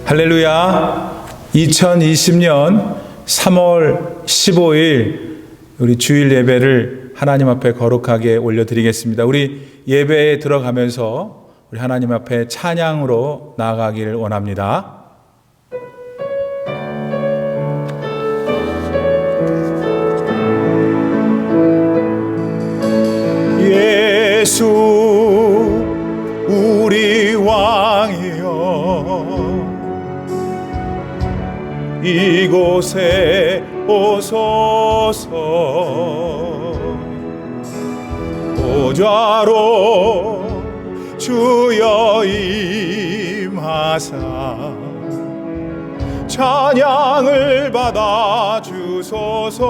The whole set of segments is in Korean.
할렐루야. 2020년 3월 15일 우리 주일 예배를 하나님 앞에 거룩하게 올려드리겠습니다. 우리 예배에 들어가면서 우리 하나님 앞에 찬양으로 나아가기를 원합니다. 예수 우리 왕이여, 이곳에 오소서. 보좌로 주여 임하사 찬양을 받아 주소서.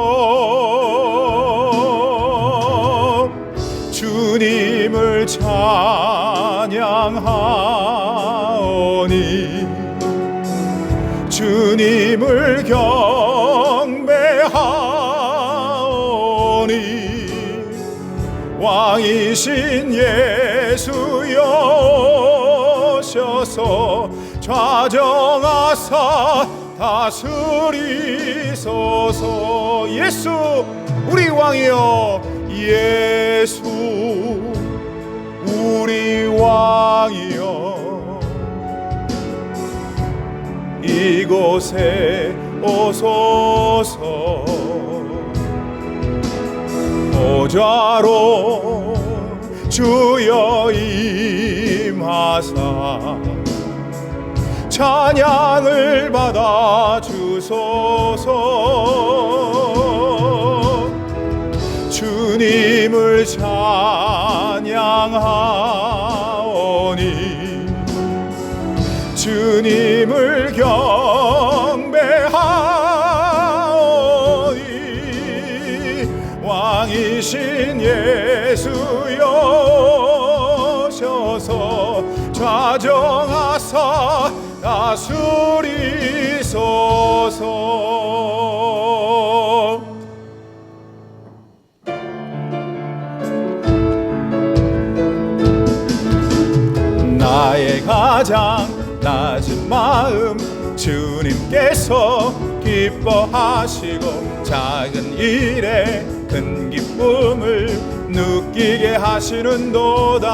주님을 찬양하오니 주님을 경배하오니 왕이신 예수여 오셔서 좌정하사 다스리소서. 예수 우리 왕이여, 예수 우리 왕이여, 이곳에 오소서. 보좌로 주여 임하사 찬양을 받아 주소서. 주님을 찬양하오니 주님을 경배하오니 왕이신 예수여 오셔서 좌정하사 다스리소서. 나의 가장 낮은 마음 주님께서 기뻐하시고 작은 일에 큰 기쁨을 느끼게 하시는도다.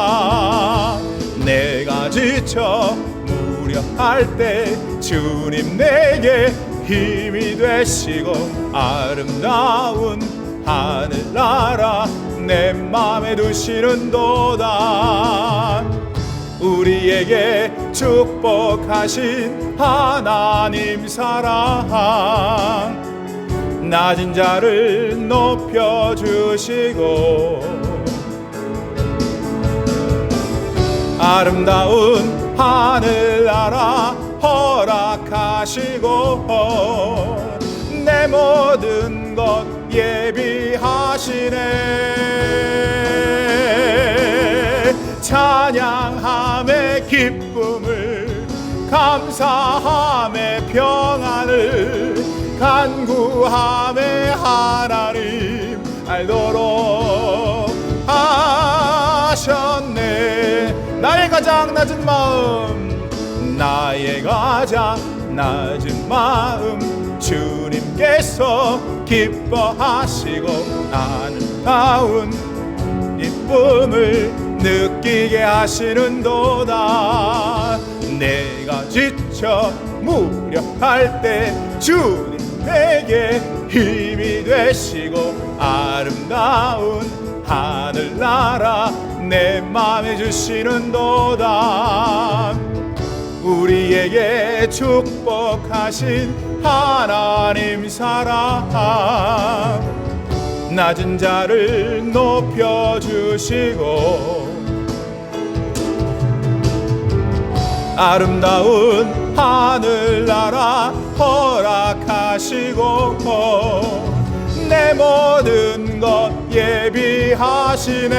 내가 지쳐 무력할 때 주님 내게 힘이 되시고 아름다운 하늘나라 내 맘에 두시는도다. 우리에게 축복하신 하나님 사랑, 낮은 자를 높여주시고 아름다운 하늘나라 허락하시고 내 모든 것 예비하시네. 찬양함의 기쁨을 감사함의 평안을 간구함의 하나님 알도록 하셨네. 나의 가장 낮은 마음, 나의 가장 낮은 마음 주님께서 기뻐하시고 아름다운 기쁨을 느끼게 하시는도다. 내가 지쳐 무력할 때 주님 내게 힘이 되시고 아름다운 하늘나라 내 맘에 주시는도다. 우리에게 축복하신 하나님 사랑, 낮은 자를 높여주시고 아름다운 하늘나라 허락하시고 내 모든 것 예비하시네.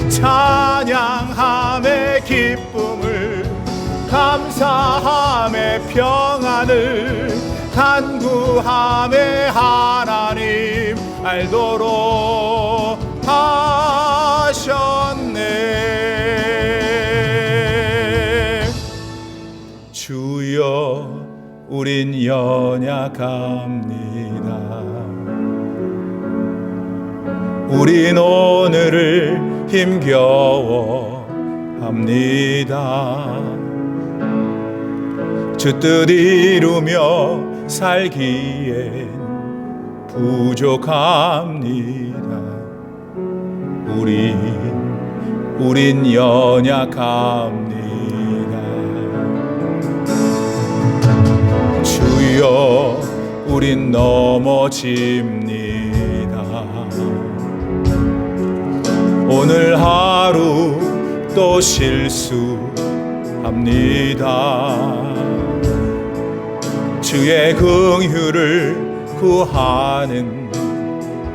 찬양함의 기쁨을 감사함의 평안을 간구함의 하나님 알도록 하셨네. 우린 연약합니다. 우린 오늘을 힘겨워합니다. 주 뜻 이루며 살기엔 부족합니다. 우린 연약합니다. 주여, 우린 넘어집니다. 오늘 하루 또 실수합니다. 주의 긍휼을 구하는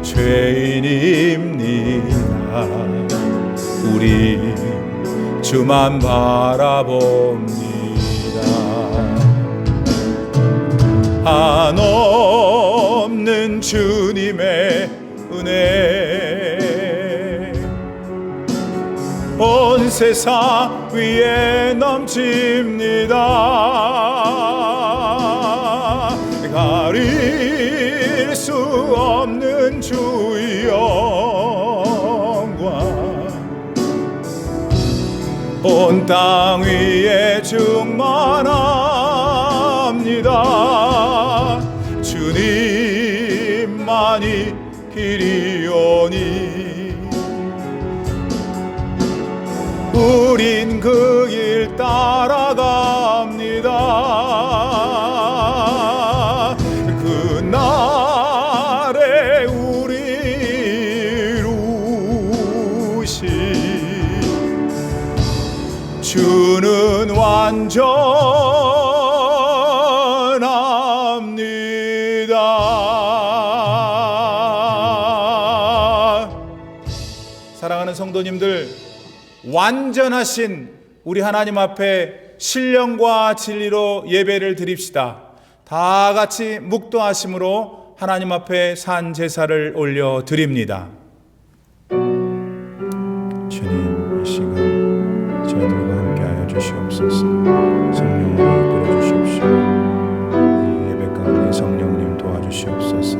죄인입니다. 우리 주만 바라봅니다. 한없는 주님의 은혜 온 세상 위에 넘칩니다. 가릴 수 없는 주의 영광 온 땅 위에 충만합니다. 주님만이 길이오니 우린 그 길 따라갑니다. 그날에 우리를 우시 주는 완전합니다. 사랑하는 성도님들, 완전하신 우리 하나님 앞에 신령과 진리로 예배를 드립시다. 다 같이 묵도하심으로 하나님 앞에 산 제사를 올려 드립니다. 주님, 이 시간 저희들과 함께하여 주시옵소서. 성령으로 이끌어 주시옵시고 이 예배 가운데 성령님 도와주시옵소서.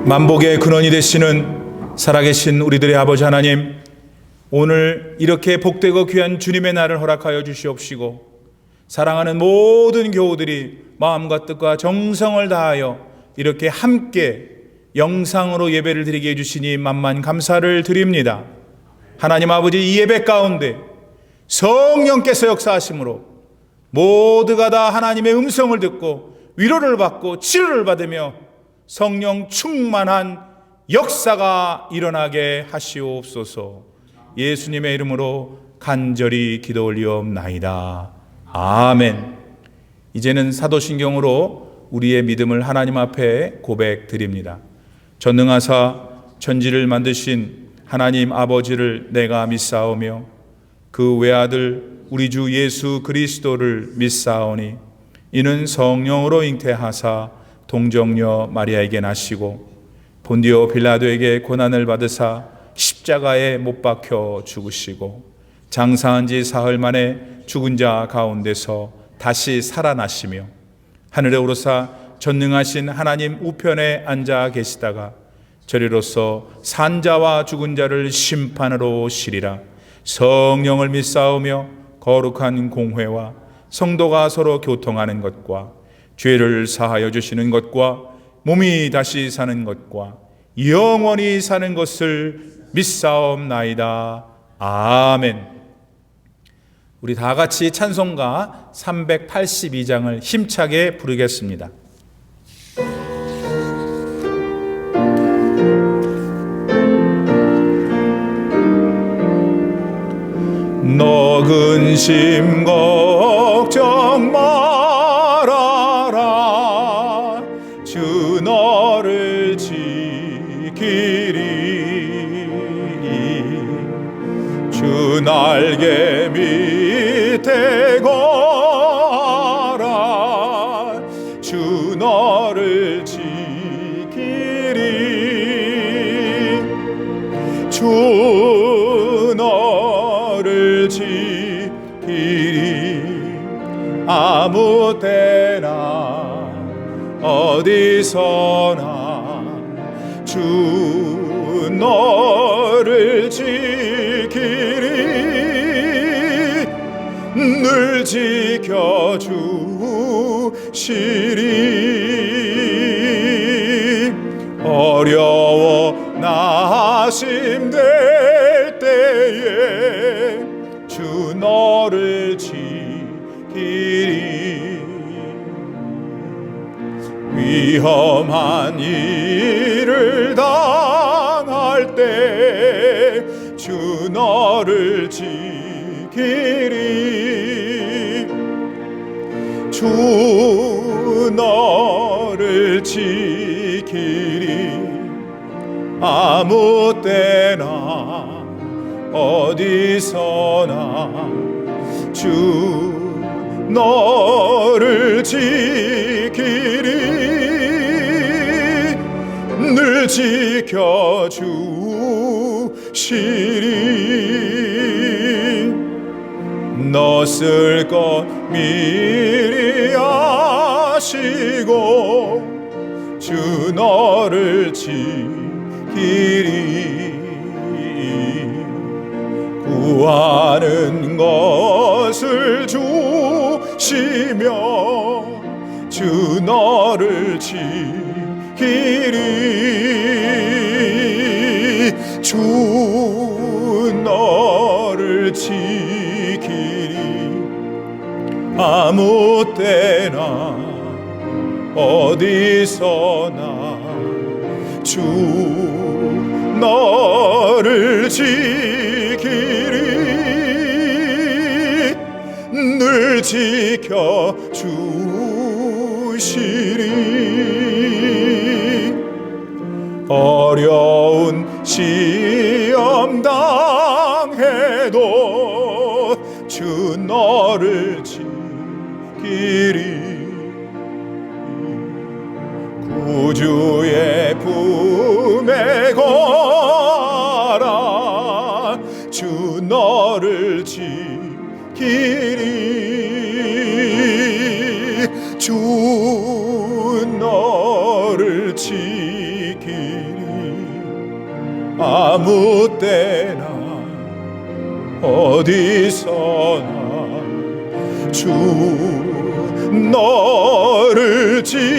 만복의 근원이 되시는 살아계신 우리들의 아버지 하나님, 오늘 이렇게 복되고 귀한 주님의 날을 허락하여 주시옵시고 사랑하는 모든 교우들이 마음과 뜻과 정성을 다하여 이렇게 함께 영상으로 예배를 드리게 해주시니 만만 감사를 드립니다. 하나님 아버지, 이 예배 가운데 성령께서 역사하심으로 모두가 다 하나님의 음성을 듣고 위로를 받고 치료를 받으며 성령 충만한 역사가 일어나게 하시옵소서. 예수님의 이름으로 간절히 기도 올리옵나이다. 아멘. 이제는 사도신경으로 우리의 믿음을 하나님 앞에 고백드립니다. 전능하사 천지를 만드신 하나님 아버지를 내가 믿사오며 그 외아들 우리 주 예수 그리스도를 믿사오니 이는 성령으로 잉태하사 동정녀 마리아에게 나시고 본디오 빌라도에게 고난을 받으사 십자가에 못 박혀 죽으시고 장사한 지 사흘 만에 죽은 자 가운데서 다시 살아나시며 하늘에 오르사 전능하신 하나님 우편에 앉아 계시다가 저리로서 산자와 죽은 자를 심판으로 오시리라. 성령을 믿사오며 거룩한 공회와 성도가 서로 교통하는 것과 죄를 사하여 주시는 것과 몸이 다시 사는 것과 영원히 사는 것을 믿사옵나이다. 아멘. 우리 다 같이 찬송가 382장을 힘차게 부르겠습니다. 너 근심 걱정 말아라. 주 너를 지키리. 주 날개 밑에 거하라. 주 너를 지키리. 주 너를 지키리. 아무 때나 어디서나 주 너를 지키리. 늘 지켜주시리. 어려워 나심될 때에 주 너를 지키리. 위험한 일을 당할 때 주 너를 지키리. 주 너를 지키리. 아무 때나 어디서나 주 너를 지키리. 늘 지켜주시리. 너 쓸 것 미리 아시고 주 너를 지키리. 구하는 것을 주시며 주 너를 지키리. 주 너를 지키리. 아무 때나 어디서나 주 너를 지키리. 늘 지켜주시리. 어려운 시험 당해도 주 너를 지키리. 구주의 품에 거하라. 주 너를 지키리. 주 너를 지키리. 아무 때나 어디서나 주 너를 지키리.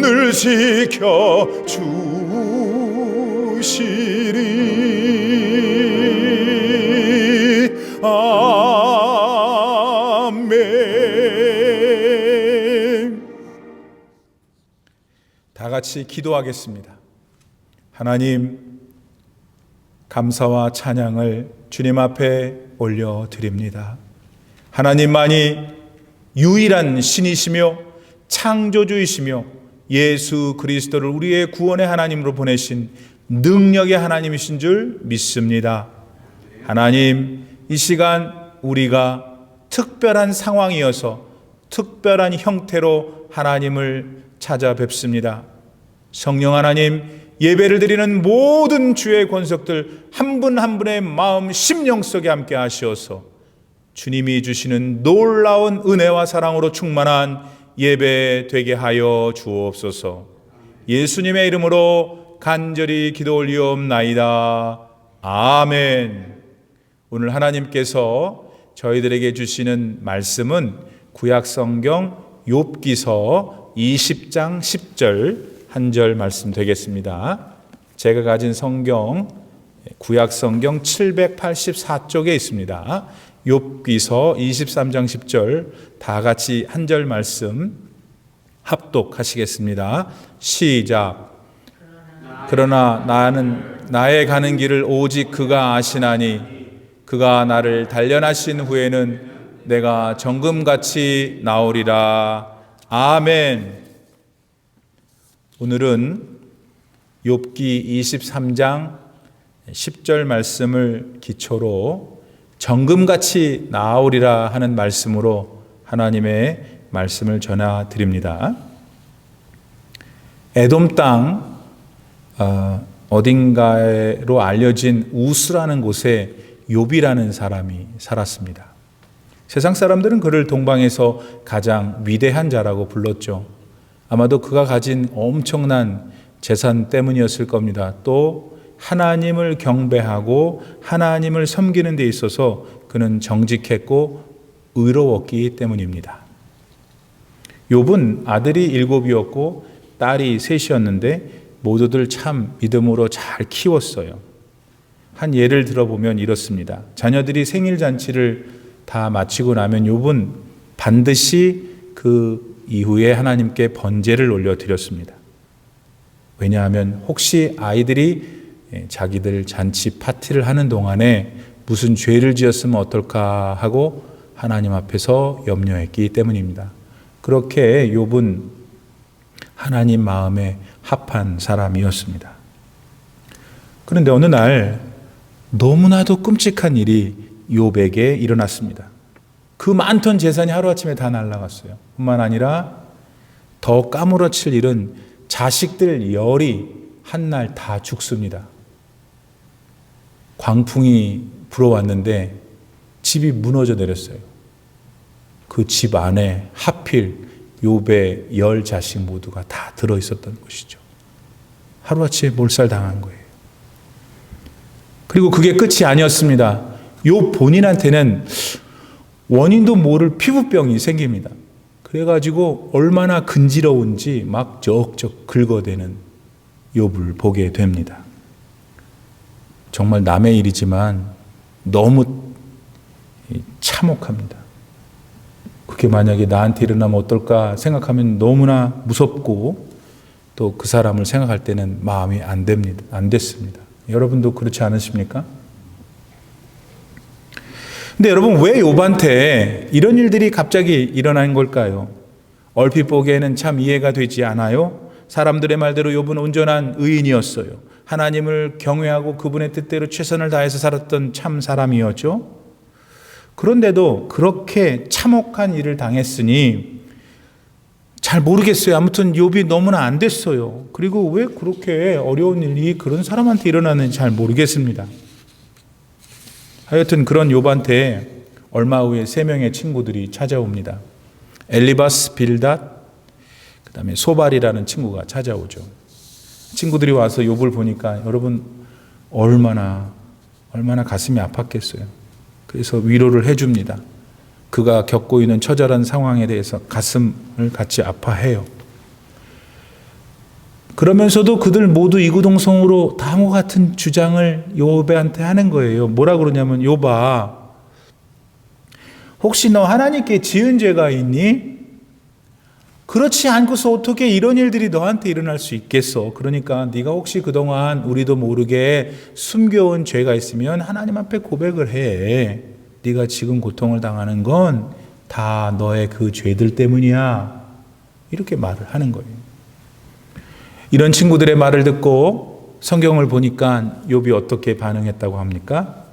늘 지켜주시리. 아멘. 다 같이 기도하겠습니다. 하나님, 감사와 찬양을 주님 앞에 올려드립니다. 하나님만이 유일한 신이시며 창조주이시며 예수 그리스도를 우리의 구원의 하나님으로 보내신 능력의 하나님이신 줄 믿습니다. 하나님, 이 시간 우리가 특별한 상황이어서 특별한 형태로 하나님을 찾아뵙습니다. 성령 하나님, 예배를 드리는 모든 주의 권속들 한 분 한 분의 마음 심령 속에 함께 하시어서 주님이 주시는 놀라운 은혜와 사랑으로 충만한 예배 되게 하여 주옵소서. 예수님의 이름으로 간절히 기도 올리옵나이다. 아멘. 오늘 하나님께서 저희들에게 주시는 말씀은 구약성경 욥기서 20장 10절 한 절 말씀 되겠습니다. 제가 가진 성경 구약성경 784쪽에 있습니다. 욥기서 23장 10절 다 같이 한 절 말씀 합독하시겠습니다. 시작. 그러나 나의 가는 길을 오직 그가 아시나니 그가 나를 단련하신 후에는 내가 정금같이 나오리라. 아멘. 오늘은 욥기 23장 10절 말씀을 기초로 정금같이 나오리라 하는 말씀으로 하나님의 말씀을 전해드립니다. 에돔 땅 어딘가로 알려진 우스라는 곳에 욥이라는 사람이 살았습니다. 세상 사람들은 그를 동방에서 가장 위대한 자라고 불렀죠. 아마도 그가 가진 엄청난 재산 때문이었을 겁니다. 또 하나님을 경배하고 하나님을 섬기는 데 있어서 그는 정직했고 의로웠기 때문입니다. 욥은 아들이 7이었고 딸이 3이었는데 모두들 참 믿음으로 잘 키웠어요. 한 예를 들어보면 이렇습니다. 자녀들이 생일 잔치를 다 마치고 나면 욥은 반드시 그 이후에 하나님께 번제를 올려드렸습니다. 왜냐하면 혹시 아이들이 자기들 잔치 파티를 하는 동안에 무슨 죄를 지었으면 어떨까 하고 하나님 앞에서 염려했기 때문입니다. 그렇게 욥은 하나님 마음에 합한 사람이었습니다. 그런데 어느 날 너무나도 끔찍한 일이 욥에게 일어났습니다. 그 많던 재산이 하루아침에 다 날아갔어요. 뿐만 아니라 더 까무러칠 일은 자식들 열이 한날 다 죽습니다. 광풍이 불어왔는데 집이 무너져 내렸어요. 그 집 안에 하필 욥의 10자식 모두가 다 들어있었던 것이죠. 하루아침에 몰살당한 거예요. 그리고 그게 끝이 아니었습니다. 욥 본인한테는 원인도 모를 피부병이 생깁니다. 그래가지고 얼마나 근지러운지 막 적적 긁어대는 욥을 보게 됩니다. 정말 남의 일이지만 너무 참혹합니다. 그게 만약에 나한테 일어나면 어떨까 생각하면 너무나 무섭고 또 그 사람을 생각할 때는 마음이 안 됐습니다. 여러분도 그렇지 않으십니까? 근데 여러분, 왜 욥한테 이런 일들이 갑자기 일어난 걸까요? 얼핏 보기에는 참 이해가 되지 않아요? 사람들의 말대로 욥은 온전한 의인이었어요. 하나님을 경외하고 그분의 뜻대로 최선을 다해서 살았던 참 사람이었죠. 그런데도 그렇게 참혹한 일을 당했으니 잘 모르겠어요. 아무튼 욥이 너무나 안 됐어요. 그리고 왜 그렇게 어려운 일이 그런 사람한테 일어나는지 잘 모르겠습니다. 하여튼 그런 욥한테 얼마 후에 3명의 친구들이 찾아옵니다. 엘리바스, 빌닷, 그 다음에 소발이라는 친구가 찾아오죠. 친구들이 와서 욥을 보니까 여러분 얼마나 가슴이 아팠겠어요. 그래서 위로를 해줍니다. 그가 겪고 있는 처절한 상황에 대해서 가슴을 같이 아파해요. 그러면서도 그들 모두 이구동성으로 다음과 같은 주장을 욥한테 하는 거예요. 뭐라 그러냐면, 욥아, 혹시 너 하나님께 지은 죄가 있니? 그렇지 않고서 어떻게 이런 일들이 너한테 일어날 수 있겠어? 그러니까 네가 혹시 그동안 우리도 모르게 숨겨온 죄가 있으면 하나님 앞에 고백을 해. 네가 지금 고통을 당하는 건 다 너의 그 죄들 때문이야. 이렇게 말을 하는 거예요. 이런 친구들의 말을 듣고 성경을 보니까 욥이 어떻게 반응했다고 합니까?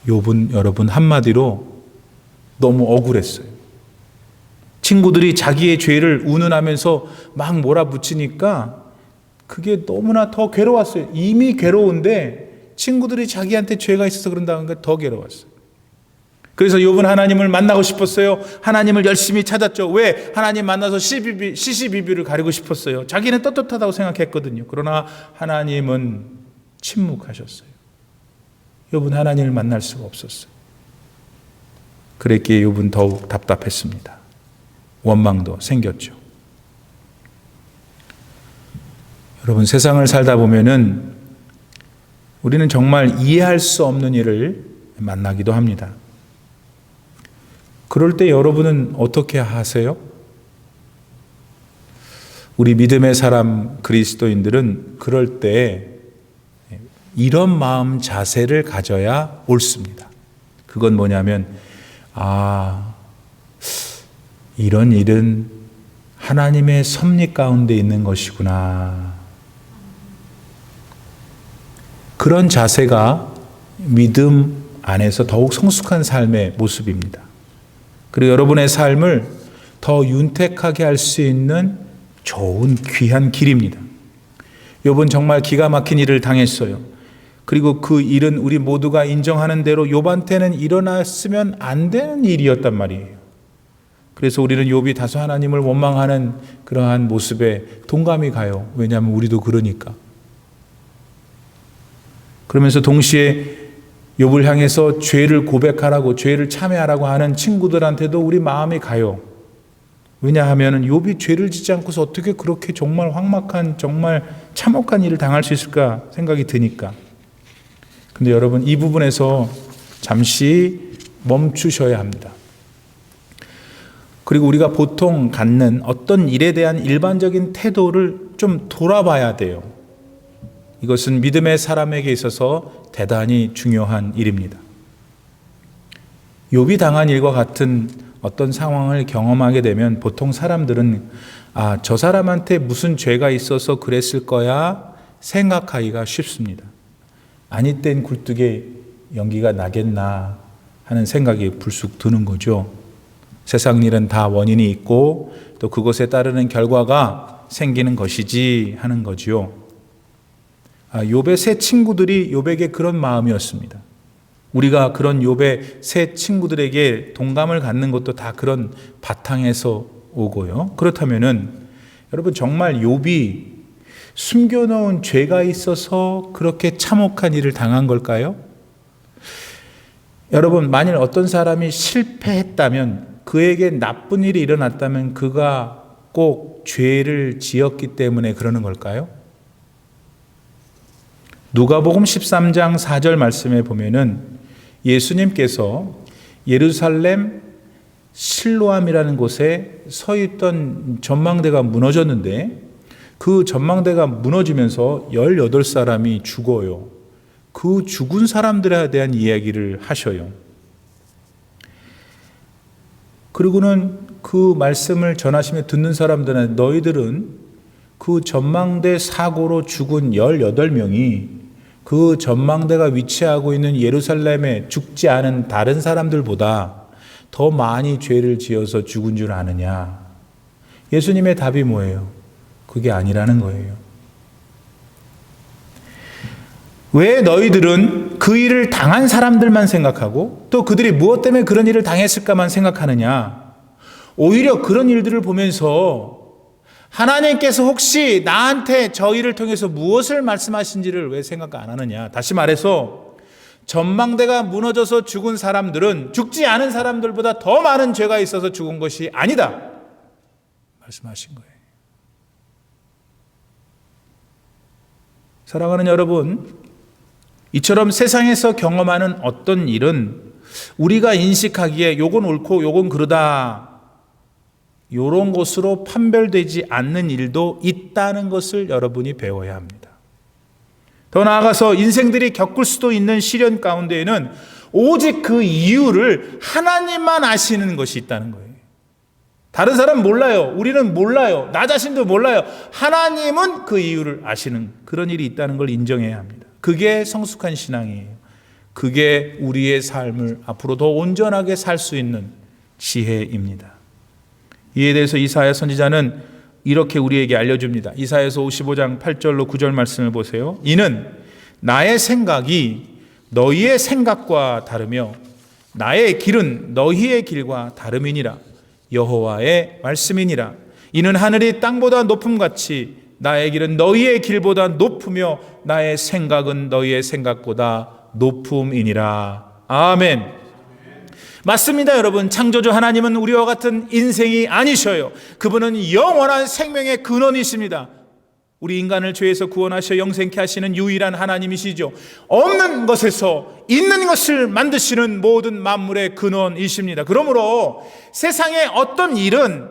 욥은 여러분 한마디로 너무 억울했어요. 친구들이 자기의 죄를 운운하면서 막 몰아붙이니까 그게 너무나 더 괴로웠어요. 이미 괴로운데 친구들이 자기한테 죄가 있어서 그런다는 게 더 괴로웠어요. 그래서 욥은 하나님을 만나고 싶었어요. 하나님을 열심히 찾았죠. 왜? 하나님 만나서 시시비비를 가리고 싶었어요. 자기는 떳떳하다고 생각했거든요. 그러나 하나님은 침묵하셨어요. 욥은 하나님을 만날 수가 없었어요. 그랬기에 욥은 더욱 답답했습니다. 원망도 생겼죠. 여러분, 세상을 살다 보면은 우리는 정말 이해할 수 없는 일을 만나기도 합니다. 그럴 때 여러분은 어떻게 하세요? 우리 믿음의 사람 그리스도인들은 그럴 때 이런 마음 자세를 가져야 옳습니다. 그건 뭐냐면, 이런 일은 하나님의 섭리 가운데 있는 것이구나. 그런 자세가 믿음 안에서 더욱 성숙한 삶의 모습입니다. 그리고 여러분의 삶을 더 윤택하게 할 수 있는 좋은 귀한 길입니다. 욥은 정말 기가 막힌 일을 당했어요. 그리고 그 일은 우리 모두가 인정하는 대로 욥한테는 일어났으면 안 되는 일이었단 말이에요. 그래서 우리는 욥이 다소 하나님을 원망하는 그러한 모습에 동감이 가요. 왜냐하면 우리도 그러니까. 그러면서 동시에 욥을 향해서 죄를 고백하라고, 죄를 참회하라고 하는 친구들한테도 우리 마음이 가요. 왜냐하면 욥이 죄를 짓지 않고서 어떻게 그렇게 정말 황막한, 정말 참혹한 일을 당할 수 있을까 생각이 드니까. 근데 여러분, 이 부분에서 잠시 멈추셔야 합니다. 그리고 우리가 보통 갖는 어떤 일에 대한 일반적인 태도를 좀 돌아봐야 돼요. 이것은 믿음의 사람에게 있어서 대단히 중요한 일입니다. 욥이 당한 일과 같은 어떤 상황을 경험하게 되면 보통 사람들은 저 사람한테 무슨 죄가 있어서 그랬을 거야 생각하기가 쉽습니다. 아니 땐 굴뚝에 연기가 나겠나 하는 생각이 불쑥 드는 거죠. 세상 일은 다 원인이 있고 또 그것에 따르는 결과가 생기는 것이지 하는 거죠. 욥의 세 친구들이 욥에게 그런 마음이었습니다. 우리가 그런 욥의 세 친구들에게 동감을 갖는 것도 다 그런 바탕에서 오고요. 그렇다면은 여러분, 정말 욥이 숨겨놓은 죄가 있어서 그렇게 참혹한 일을 당한 걸까요? 여러분, 만일 어떤 사람이 실패했다면, 그에게 나쁜 일이 일어났다면 그가 꼭 죄를 지었기 때문에 그러는 걸까요? 누가복음 13장 4절 말씀에 보면은 예수님께서 예루살렘 실로암이라는 곳에 서 있던 전망대가 무너졌는데, 그 전망대가 무너지면서 18사람이 죽어요. 그 죽은 사람들에 대한 이야기를 하셔요. 그리고는 그 말씀을 전하시며 듣는 사람들은, 너희들은 그 전망대 사고로 죽은 18명이 그 전망대가 위치하고 있는 예루살렘에 죽지 않은 다른 사람들보다 더 많이 죄를 지어서 죽은 줄 아느냐? 예수님의 답이 뭐예요? 그게 아니라는 거예요. 왜 너희들은 그 일을 당한 사람들만 생각하고 또 그들이 무엇 때문에 그런 일을 당했을까만 생각하느냐? 오히려 그런 일들을 보면서 하나님께서 혹시 나한테 저 일을 통해서 무엇을 말씀하신지를 왜 생각 안 하느냐? 다시 말해서 전망대가 무너져서 죽은 사람들은 죽지 않은 사람들보다 더 많은 죄가 있어서 죽은 것이 아니다 말씀하신 거예요. 사랑하는 여러분, 이처럼 세상에서 경험하는 어떤 일은 우리가 인식하기에 요건 옳고 요건 그러다, 이런 것으로 판별되지 않는 일도 있다는 것을 여러분이 배워야 합니다. 더 나아가서 인생들이 겪을 수도 있는 시련 가운데에는 오직 그 이유를 하나님만 아시는 것이 있다는 거예요. 다른 사람 몰라요. 우리는 몰라요. 나 자신도 몰라요. 하나님은 그 이유를 아시는 그런 일이 있다는 걸 인정해야 합니다. 그게 성숙한 신앙이에요. 그게 우리의 삶을 앞으로 더 온전하게 살 수 있는 지혜입니다. 이에 대해서 이사야 선지자는 이렇게 우리에게 알려줍니다. 이사야서 55장 8절로 9절 말씀을 보세요. 이는 나의 생각이 너희의 생각과 다르며 나의 길은 너희의 길과 다름이니라. 여호와의 말씀이니라. 이는 하늘이 땅보다 높음같이 나의 길은 너희의 길보다 높으며 나의 생각은 너희의 생각보다 높음이니라. 아멘. 맞습니다, 여러분. 창조주 하나님은 우리와 같은 인생이 아니셔요. 그분은 영원한 생명의 근원이십니다. 우리 인간을 죄에서 구원하셔 영생케 하시는 유일한 하나님이시죠. 없는 것에서 있는 것을 만드시는 모든 만물의 근원이십니다. 그러므로 세상의 어떤 일은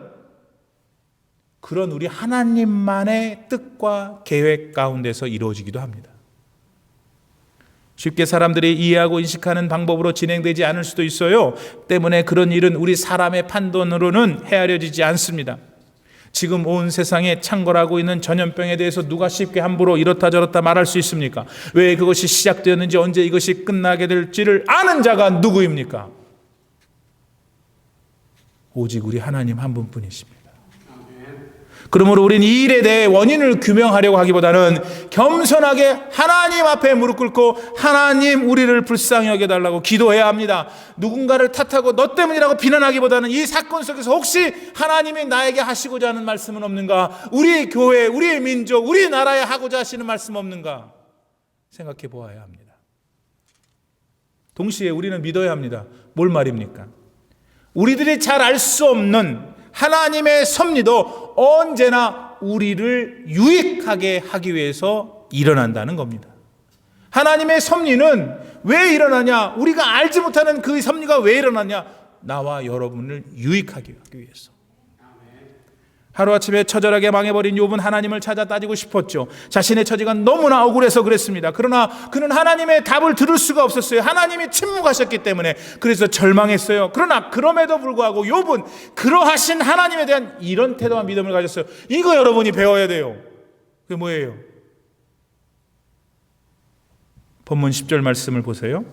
그런 우리 하나님만의 뜻과 계획 가운데서 이루어지기도 합니다. 쉽게 사람들이 이해하고 인식하는 방법으로 진행되지 않을 수도 있어요. 때문에 그런 일은 우리 사람의 판단으로는 헤아려지지 않습니다. 지금 온 세상에 창궐하고 있는 전염병에 대해서 누가 쉽게 함부로 이렇다 저렇다 말할 수 있습니까? 왜 그것이 시작되었는지, 언제 이것이 끝나게 될지를 아는 자가 누구입니까? 오직 우리 하나님 한 분뿐이십니다. 그러므로 우리는 이 일에 대해 원인을 규명하려고 하기보다는 겸손하게 하나님 앞에 무릎 꿇고 하나님 우리를 불쌍히 여겨달라고 기도해야 합니다. 누군가를 탓하고 너 때문이라고 비난하기보다는 이 사건 속에서 혹시 하나님이 나에게 하시고자 하는 말씀은 없는가? 우리 교회, 우리 민족, 우리 나라에 하고자 하시는 말씀 없는가? 생각해 보아야 합니다. 동시에 우리는 믿어야 합니다. 뭘 말입니까? 우리들이 잘 알 수 없는 하나님의 섭리도 언제나 우리를 유익하게 하기 위해서 일어난다는 겁니다. 하나님의 섭리는 왜 일어나냐? 우리가 알지 못하는 그 섭리가 왜 일어나냐? 나와 여러분을 유익하게 하기 위해서. 하루아침에 처절하게 망해버린 욥은 하나님을 찾아 따지고 싶었죠. 자신의 처지가 너무나 억울해서 그랬습니다. 그러나 그는 하나님의 답을 들을 수가 없었어요. 하나님이 침묵하셨기 때문에. 그래서 절망했어요. 그러나 그럼에도 불구하고 욥은 그러하신 하나님에 대한 이런 태도와 믿음을 가졌어요. 이거 여러분이 배워야 돼요. 그게 뭐예요? 본문 10절 말씀을 보세요.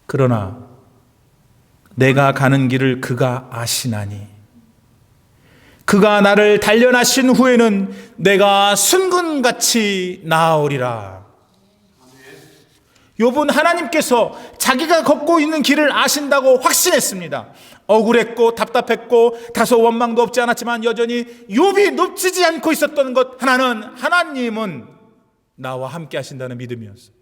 그러나 내가 가는 길을 그가 아시나니 그가 나를 단련하신 후에는 내가 순금같이 나아오리라. 욥은 하나님께서 자기가 걷고 있는 길을 아신다고 확신했습니다. 억울했고 답답했고 다소 원망도 없지 않았지만 여전히 욥이 놓치지 않고 있었던 것 하나는 하나님은 나와 함께 하신다는 믿음이었어요.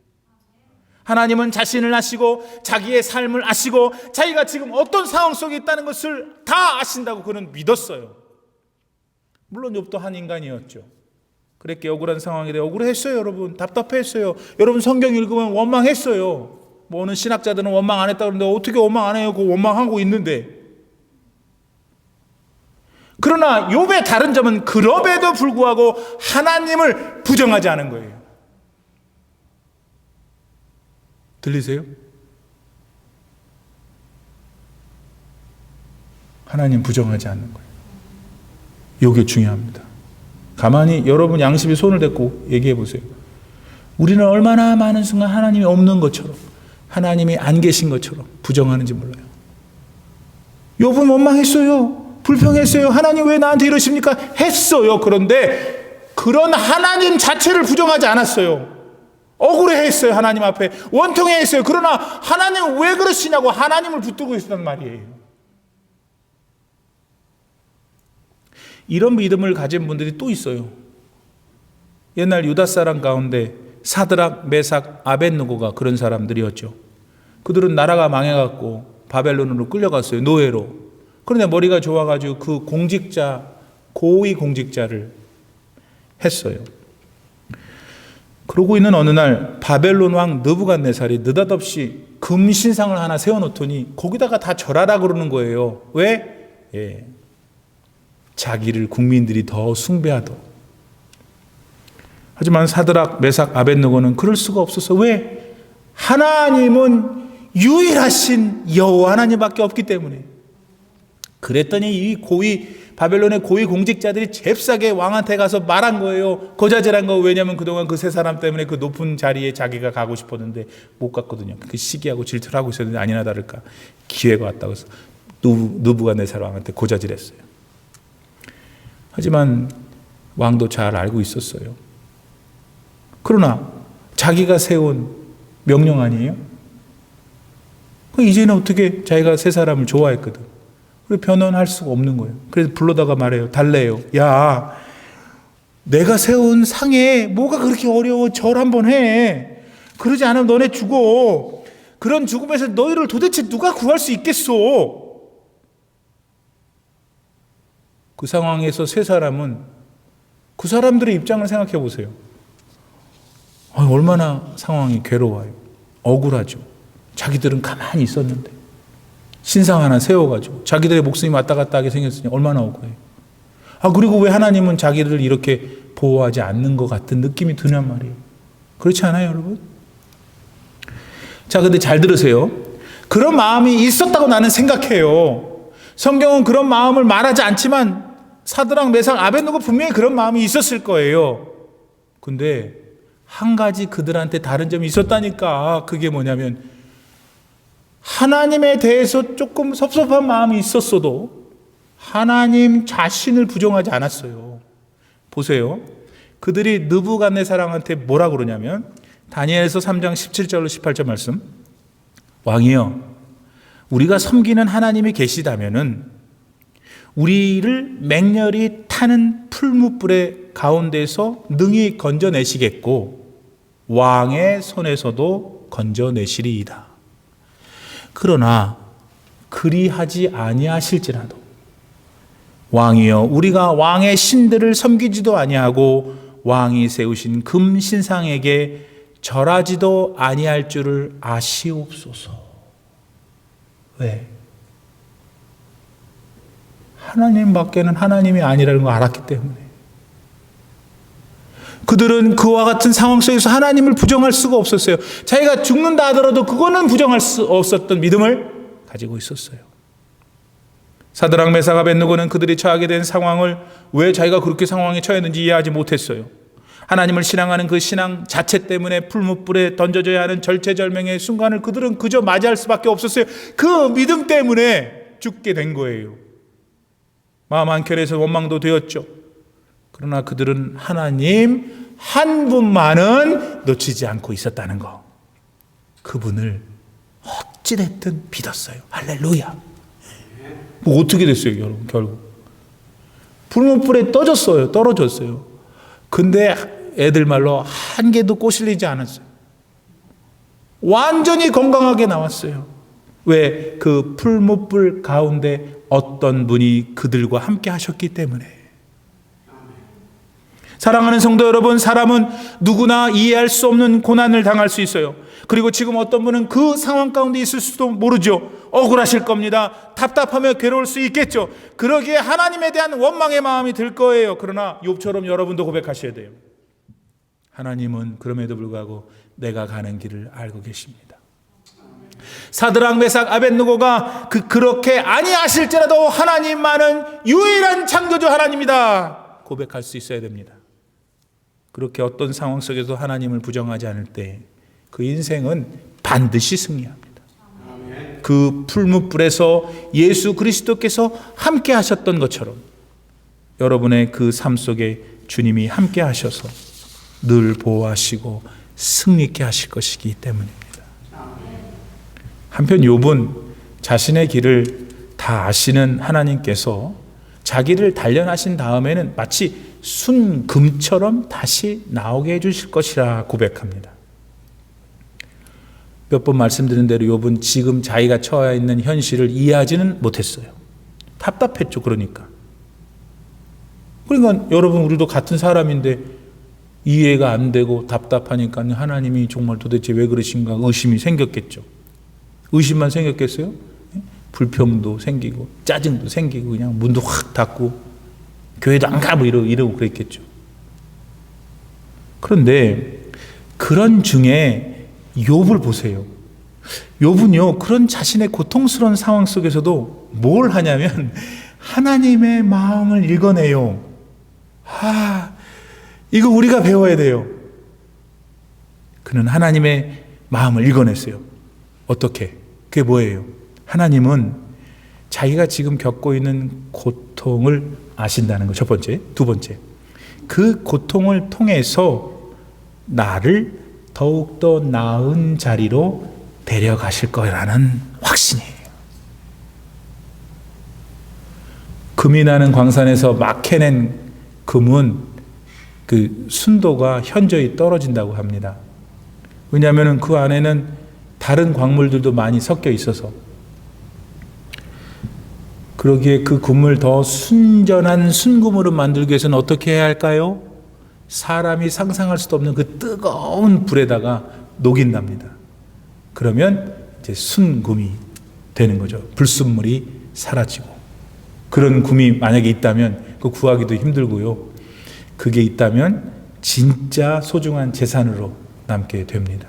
하나님은 자신을 아시고 자기의 삶을 아시고 자기가 지금 어떤 상황 속에 있다는 것을 다 아신다고 그는 믿었어요. 물론 욥도 한 인간이었죠. 그랬기에 억울한 상황에 대해 억울했어요. 여러분 답답했어요. 여러분 성경 읽으면 원망했어요. 뭐 어느 신학자들은 원망 안 했다고 그러는데 어떻게 원망 안 해요? 그 원망하고 있는데. 그러나 욥의 다른 점은 그럼에도 불구하고 하나님을 부정하지 않은 거예요. 들리세요? 하나님 부정하지 않는 거예요. 이게 중요합니다. 가만히 여러분 양심에 손을 대고 얘기해 보세요. 우리는 얼마나 많은 순간 하나님이 없는 것처럼 하나님이 안 계신 것처럼 부정하는지 몰라요. 욥은 원망했어요. 불평했어요. 하나님 왜 나한테 이러십니까? 했어요. 그런데 그런 하나님 자체를 부정하지 않았어요. 억울해했어요. 하나님 앞에 원통해했어요. 그러나 하나님 왜 그러시냐고 하나님을 붙들고 있었단 말이에요. 이런 믿음을 가진 분들이 또 있어요. 옛날 유다 사람 가운데 사드락, 메삭, 아벳느고가 그런 사람들이었죠. 그들은 나라가 망해갖고 바벨론으로 끌려갔어요. 노예로. 그런데 머리가 좋아가지고 그 공직자, 고위 공직자를 했어요. 그러고 있는 어느 날 바벨론 왕 느부갓네살이 느닷없이 금신상을 하나 세워놓더니 거기다가 다 절하라 그러는 거예요. 왜? 자기를 국민들이 더 숭배하도록. 하지만 사드락, 메삭, 아벳느고는 그럴 수가 없었어. 왜? 하나님은 유일하신 여호와 하나님밖에 없기 때문에. 그랬더니 이 바벨론의 고위 공직자들이 잽싸게 왕한테 가서 말한 거예요. 거자질한 거. 왜냐하면 그동안 그 세 사람 때문에 그 높은 자리에 자기가 가고 싶었는데 못 갔거든요. 그 시기하고 질투를 하고 있었는데 아니나 다를까 기회가 왔다고 해서 느부갓네살 왕한테 고자질했어요. 하지만 왕도 잘 알고 있었어요. 그러나 자기가 세운 명령 아니에요? 이제는 어떻게 자기가 세 사람을 좋아했거든. 그래서 변론할 수가 없는 거예요. 그래서 불러다가 말해요. 달래요. 야, 내가 세운 상에 뭐가 그렇게 어려워. 절 한번 해. 그러지 않으면 너네 죽어. 그런 죽음에서 너희를 도대체 누가 구할 수 있겠어? 그 상황에서 세 사람은 그 사람들의 입장을 생각해 보세요. 얼마나 상황이 괴로워요. 억울하죠. 자기들은 가만히 있었는데 신상 하나 세워가지고 자기들의 목숨이 왔다 갔다 하게 생겼으니 얼마나 억울해요. 그리고 왜 하나님은 자기들을 이렇게 보호하지 않는 것 같은 느낌이 드냔 말이에요. 그렇지 않아요, 여러분? 자, 근데 잘 들으세요. 그런 마음이 있었다고 나는 생각해요. 성경은 그런 마음을 말하지 않지만 사드락, 메삭, 아벳느고 분명히 그런 마음이 있었을 거예요. 근데 한 가지 그들한테 다른 점이 있었다니까. 그게 뭐냐면 하나님에 대해서 조금 섭섭한 마음이 있었어도 하나님 자신을 부정하지 않았어요. 보세요. 그들이 느부갓네살한테 뭐라 그러냐면 다니엘서 3장 17절로 18절 말씀. 왕이여, 우리가 섬기는 하나님이 계시다면은 우리를 맹렬히 타는 풀무불의 가운데서 능히 건져내시겠고 왕의 손에서도 건져내시리이다. 그러나 그리하지 아니하실지라도 왕이여, 우리가 왕의 신들을 섬기지도 아니하고 왕이 세우신 금 신상에게 절하지도 아니할 줄을 아시옵소서. 왜? 하나님밖에는 하나님이 아니라는 걸 알았기 때문에. 그들은 그와 같은 상황 속에서 하나님을 부정할 수가 없었어요. 자기가 죽는다 하더라도 그거는 부정할 수 없었던 믿음을 가지고 있었어요. 사드락, 메삭, 아벳느고는 그들이 처하게 된 상황을 왜 자기가 그렇게 상황에 처했는지 이해하지 못했어요. 하나님을 신앙하는 그 신앙 자체 때문에 풀무불에 던져져야 하는 절체절명의 순간을 그들은 그저 맞이할 수밖에 없었어요. 그 믿음 때문에 죽게 된 거예요. 마음 한켠에서 원망도 되었죠. 그러나 그들은 하나님 한 분만은 놓치지 않고 있었다는 거. 그분을 어찌됐든 믿었어요. 할렐루야. 뭐 어떻게 됐어요, 여러분? 결국 풀무불에 떨어졌어요. 근데 애들 말로 한 개도 꼬실리지 않았어요. 완전히 건강하게 나왔어요. 왜? 그 풀무불 가운데 어떤 분이 그들과 함께 하셨기 때문에. 사랑하는 성도 여러분, 사람은 누구나 이해할 수 없는 고난을 당할 수 있어요. 그리고 지금 어떤 분은 그 상황 가운데 있을 수도 모르죠. 억울하실 겁니다. 답답하며 괴로울 수 있겠죠. 그러기에 하나님에 대한 원망의 마음이 들 거예요. 그러나 욥처럼 여러분도 고백하셔야 돼요. 하나님은 그럼에도 불구하고 내가 가는 길을 알고 계십니다. 사드락, 메삭, 아벳느고가 그렇게 아니하실지라도 하나님만은 유일한 창조주 하나님이다 고백할 수 있어야 됩니다. 그렇게 어떤 상황 속에서 하나님을 부정하지 않을 때 그 인생은 반드시 승리합니다. 그 풀무불에서 예수 그리스도께서 함께 하셨던 것처럼 여러분의 그 삶 속에 주님이 함께 하셔서 늘 보호하시고 승리케 하실 것이기 때문입니다. 한편 욥은 자신의 길을 다 아시는 하나님께서 자기를 단련하신 다음에는 마치 순금처럼 다시 나오게 해주실 것이라 고백합니다. 몇 번 말씀드린 대로 욥은 지금 자기가 처해 있는 현실을 이해하지는 못했어요. 답답했죠. 그러니까 여러분, 우리도 같은 사람인데 이해가 안 되고 답답하니까 하나님이 정말 도대체 왜 그러신가 의심이 생겼겠죠. 의심만 생겼겠어요? 불평도 생기고 짜증도 생기고 그냥 문도 확 닫고 교회도 안 가고 이러고 그랬겠죠. 그런데 그런 중에 욥을 보세요. 욥은요, 그런 자신의 고통스러운 상황 속에서도 뭘 하냐면 하나님의 마음을 읽어내요. 이거 우리가 배워야 돼요. 그는 하나님의 마음을 읽어냈어요. 어떻게? 그게 뭐예요? 하나님은 자기가 지금 겪고 있는 고통을 아신다는 거, 첫 번째. 두 번째, 그 고통을 통해서 나를 더욱더 나은 자리로 데려가실 거라는 확신이에요. 금이 나는 광산에서 막 캐낸 금은 그 순도가 현저히 떨어진다고 합니다. 왜냐하면 그 안에는 다른 광물들도 많이 섞여 있어서. 그러기에 그 금을 더 순전한 순금으로 만들기 위해서는 어떻게 해야 할까요? 사람이 상상할 수도 없는 그 뜨거운 불에다가 녹인답니다. 그러면 이제 순금이 되는 거죠. 불순물이 사라지고. 그런 금이 만약에 있다면 그 구하기도 힘들고요. 그게 있다면 진짜 소중한 재산으로 남게 됩니다.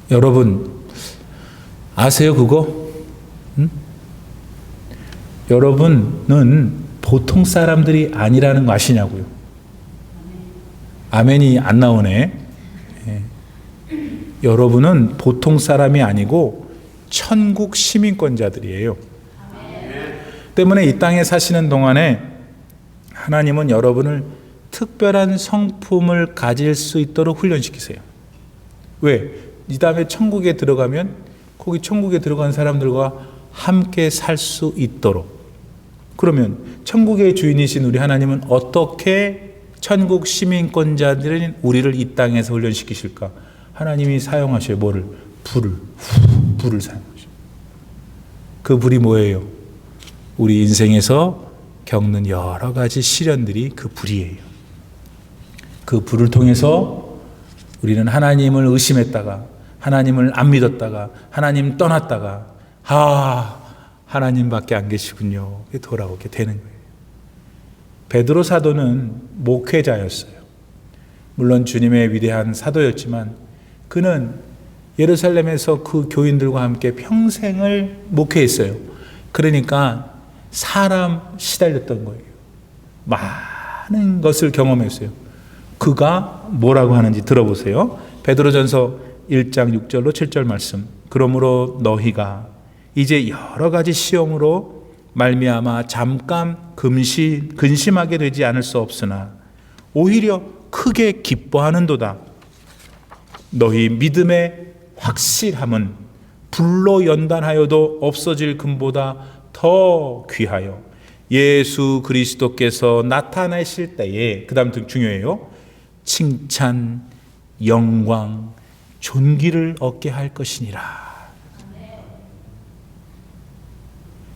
여러분 아세요 그거? 여러분은 보통 사람들이 아니라는 거 아시냐고요? 아멘이 안 나오네. 여러분은 보통 사람이 아니고 천국 시민권자들이에요. 때문에 이 땅에 사시는 동안에 하나님은 여러분을 특별한 성품을 가질 수 있도록 훈련시키세요. 왜? 이 다음에 천국에 들어가면 거기 천국에 들어간 사람들과 함께 살 수 있도록. 그러면 천국의 주인이신 우리 하나님은 어떻게 천국 시민권자들인 우리를 이 땅에서 훈련시키실까? 하나님이 사용하셔요. 뭐를? 불을 사용하셔요. 그 불이 뭐예요? 우리 인생에서 겪는 여러 가지 시련들이 그 불이에요. 그 불을 통해서 우리는 하나님을 의심했다가, 하나님을 안 믿었다가, 하나님 떠났다가, 하나님밖에 안 계시군요. 돌아오게 되는 거예요. 베드로 사도는 목회자였어요. 물론 주님의 위대한 사도였지만 그는 예루살렘에서 그 교인들과 함께 평생을 목회했어요. 그러니까 사람 시달렸던 거예요. 많은 것을 경험했어요. 그가 뭐라고 하는지 들어보세요. 베드로전서 1장 6절로 7절 말씀. 그러므로 너희가 이제 여러 가지 시험으로 말미암아 잠깐 근심하게 되지 않을 수 없으나 오히려 크게 기뻐하는도다. 너희 믿음의 확실함은 불로 연단하여도 없어질 금보다 더 귀하여 예수 그리스도께서 나타나실 때에, 그 다음 중요해요, 칭찬, 영광, 존귀를 얻게 할 것이니라.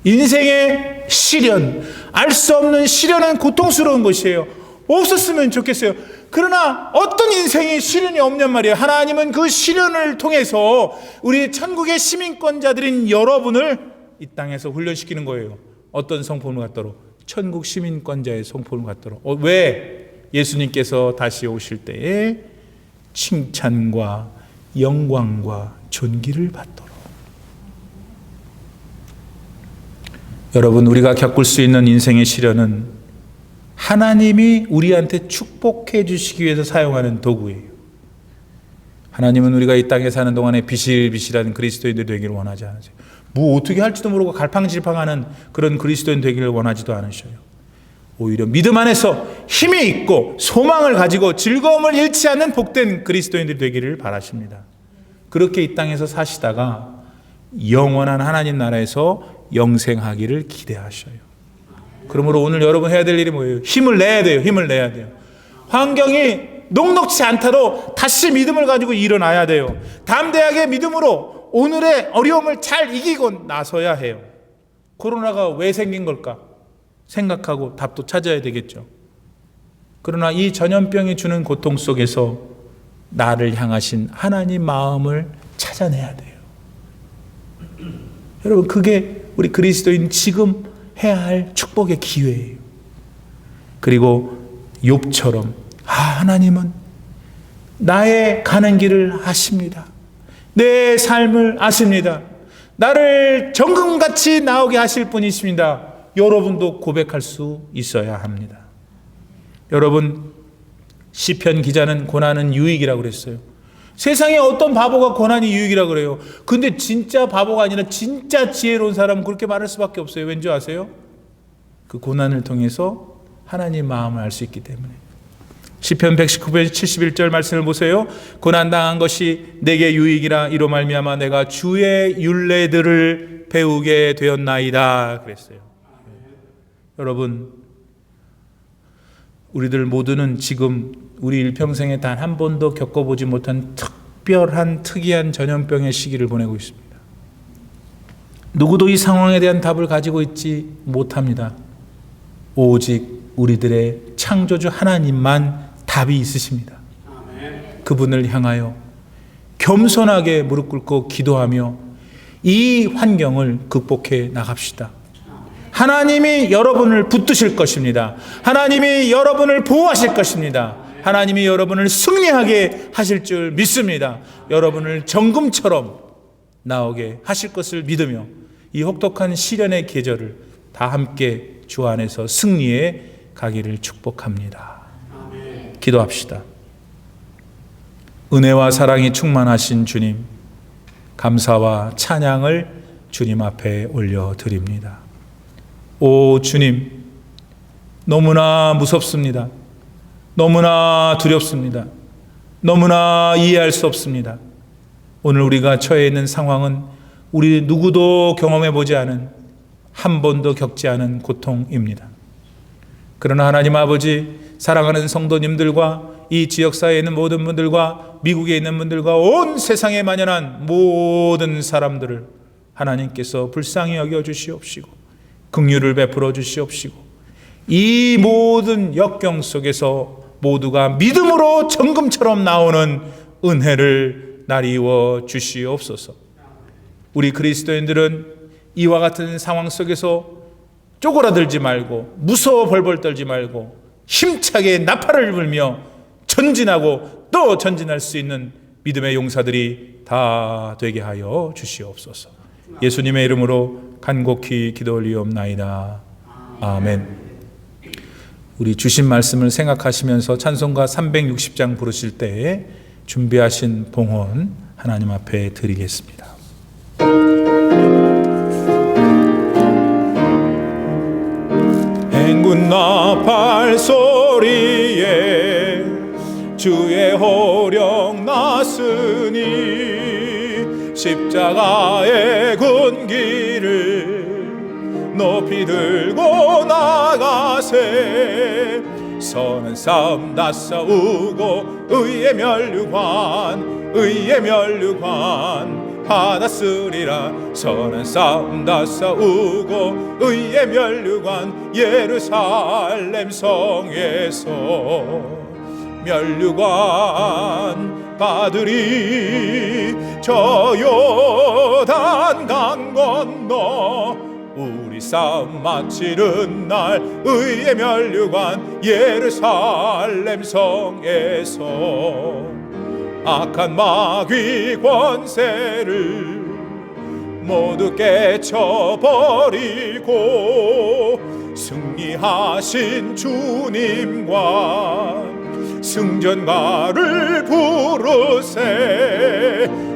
인생의 시련, 알 수 없는 시련은 고통스러운 것이에요. 없었으면 좋겠어요. 그러나 어떤 인생에 시련이 없냔 말이에요. 하나님은 그 시련을 통해서 우리 천국의 시민권자들인 여러분을 이 땅에서 훈련시키는 거예요. 어떤 성품을 갖도록? 천국 시민권자의 성품을 갖도록. 왜? 예수님께서 다시 오실 때에 칭찬과 영광과 존귀를 받도록. 여러분, 우리가 겪을 수 있는 인생의 시련은 하나님이 우리한테 축복해 주시기 위해서 사용하는 도구예요. 하나님은 우리가 이 땅에 사는 동안에 비실비실한 그리스도인들 되기를 원하지 않으세요. 뭐 어떻게 할지도 모르고 갈팡질팡하는 그런 그리스도인 되기를 원하지도 않으셔요. 오히려 믿음 안에서 힘이 있고 소망을 가지고 즐거움을 잃지 않는 복된 그리스도인들 되기를 바라십니다. 그렇게 이 땅에서 사시다가 영원한 하나님 나라에서 영생하기를 기대하셔요. 그러므로 오늘 여러분 해야 될 일이 뭐예요? 힘을 내야 돼요. 힘을 내야 돼요. 환경이 녹록지 않다도 다시 믿음을 가지고 일어나야 돼요. 담대하게 믿음으로 오늘의 어려움을 잘 이기고 나서야 해요. 코로나가 왜 생긴 걸까? 생각하고 답도 찾아야 되겠죠. 그러나 이 전염병이 주는 고통 속에서 나를 향하신 하나님 마음을 찾아내야 돼요. 여러분, 그게 우리 그리스도인 지금 해야 할 축복의 기회예요. 그리고 욥처럼 하나님은 나의 가는 길을 아십니다. 내 삶을 아십니다. 나를 정금같이 나오게 하실 분이십니다. 여러분도 고백할 수 있어야 합니다. 여러분, 시편 기자는 고난은 유익이라고 그랬어요. 세상에 어떤 바보가 고난이 유익이라고 그래요. 근데 진짜 바보가 아니라 진짜 지혜로운 사람은 그렇게 말할 수밖에 없어요. 왠지 아세요? 그 고난을 통해서 하나님 마음을 알 수 있기 때문에. 시편 119편 71절 말씀을 보세요. 고난당한 것이 내게 유익이라 이로 말미암아 내가 주의 율례들을 배우게 되었나이다 그랬어요. 여러분, 우리들 모두는 지금 우리 일평생에 단 한 번도 겪어보지 못한 특이한 전염병의 시기를 보내고 있습니다. 누구도 이 상황에 대한 답을 가지고 있지 못합니다. 오직 우리들의 창조주 하나님만 답이 있으십니다. 그분을 향하여 겸손하게 무릎 꿇고 기도하며 이 환경을 극복해 나갑시다. 하나님이 여러분을 붙드실 것입니다. 하나님이 여러분을 보호하실 것입니다. 하나님이 여러분을 승리하게 하실 줄 믿습니다. 여러분을 정금처럼 나오게 하실 것을 믿으며 이 혹독한 시련의 계절을 다 함께 주 안에서 승리해 가기를 축복합니다. 기도합시다. 은혜와 사랑이 충만하신 주님, 감사와 찬양을 주님 앞에 올려드립니다. 오 주님, 너무나 무섭습니다. 너무나 두렵습니다. 너무나 이해할 수 없습니다. 오늘 우리가 처해 있는 상황은 우리 누구도 경험해 보지 않은, 한 번도 겪지 않은 고통입니다. 그러나 하나님 아버지, 사랑하는 성도님들과 이 지역사회에 있는 모든 분들과 미국에 있는 분들과 온 세상에 만연한 모든 사람들을 하나님께서 불쌍히 여겨 주시옵시고 긍휼을 베풀어 주시옵시고 이 모든 역경 속에서 모두가 믿음으로 정금처럼 나오는 은혜를 나리워 주시옵소서. 우리 그리스도인들은 이와 같은 상황 속에서 쪼그라들지 말고 무서워 벌벌 떨지 말고 힘차게 나팔을 불며 전진하고 또 전진할 수 있는 믿음의 용사들이 다 되게 하여 주시옵소서. 예수님의 이름으로 간곡히 기도 올리옵나이다. 아멘. 우리 주신 말씀을 생각하시면서 찬송가 360장 부르실 때에 준비하신 봉헌 하나님 앞에 드리겠습니다. 행군 나팔 소리에 주의 호령 났으니 십자가의 군기를 높이 들고 나가세. 선한 싸움 다 싸우고 의의 면류관 받았으리라. 선한 싸움 다 싸우고 의의 면류관 예루살렘 성에서 면류관 받으리. 저 요단 강 건너 우리 싸움 마치는 날 의의 면류관 예루살렘 성에서 악한 마귀 권세를 모두 깨쳐버리고 승리하신 주님과 승전가를 부르세.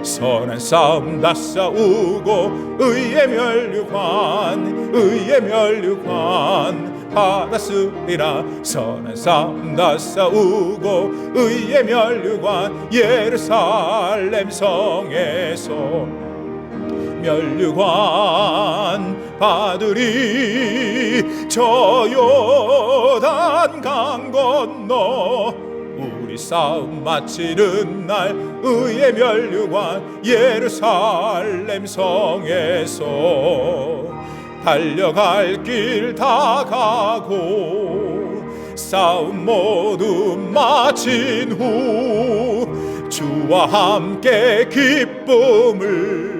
선한 싸움 다 싸우고 의의 면류관 받았으리라. 선한 싸움 다 싸우고 의의 면류관 예루살렘 성에서 면류관 받으리. 저 요단 강 건너 우리 싸움 마치는 날 의의 면류관 예루살렘 성에서 달려갈 길 다 가고 싸움 모두 마친 후 주와 함께 기쁨을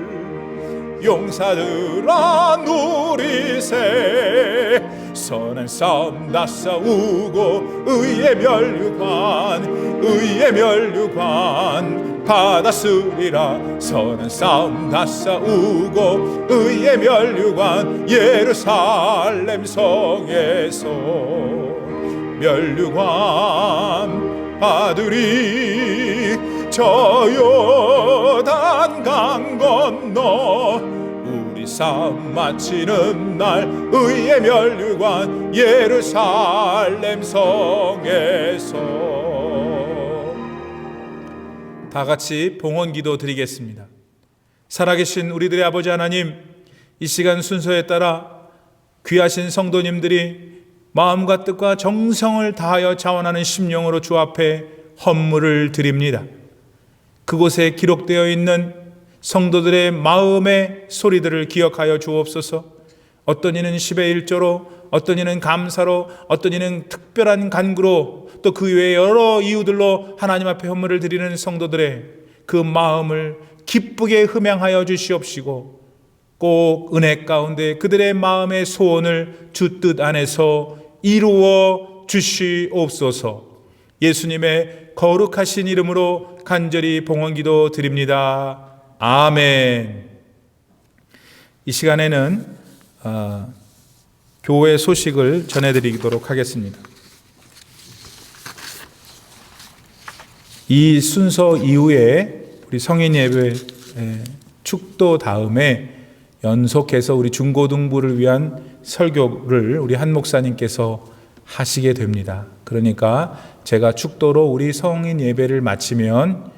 용사들아 누리세. 선한 싸움 다 싸우고 의의 면류관 받았으리라. 선한 싸움 다 싸우고 의의 면류관 예루살렘 성에서 면류관 받으리. 저 요단 강 건너 우리 싸움 마치는 날 의의 면류관 예루살렘 성에서. 다 같이 봉헌 기도 드리겠습니다. 살아계신 우리들의 아버지 하나님, 이 시간 순서에 따라 귀하신 성도님들이 마음과 뜻과 정성을 다하여 자원하는 심령으로 주 앞에 헌물을 드립니다. 그곳에 기록되어 있는 성도들의 마음의 소리들을 기억하여 주옵소서. 어떤 이는 10의 1조로, 어떤 이는 감사로, 어떤 이는 특별한 간구로, 또 그 외에 여러 이유들로 하나님 앞에 헌물을 드리는 성도들의 그 마음을 기쁘게 흠양하여 주시옵시고, 꼭 은혜 가운데 그들의 마음의 소원을 주 뜻 안에서 이루어 주시옵소서. 예수님의 거룩하신 이름으로 간절히 봉헌기도 드립니다. 아멘. 이 시간에는 교회 소식을 전해드리도록 하겠습니다. 이 순서 이후에 우리 성인 예배 축도 다음에 연속해서 우리 중고등부를 위한 설교를 우리 한 목사님께서 하시게 됩니다. 그러니까 제가 축도로 우리 성인 예배를 마치면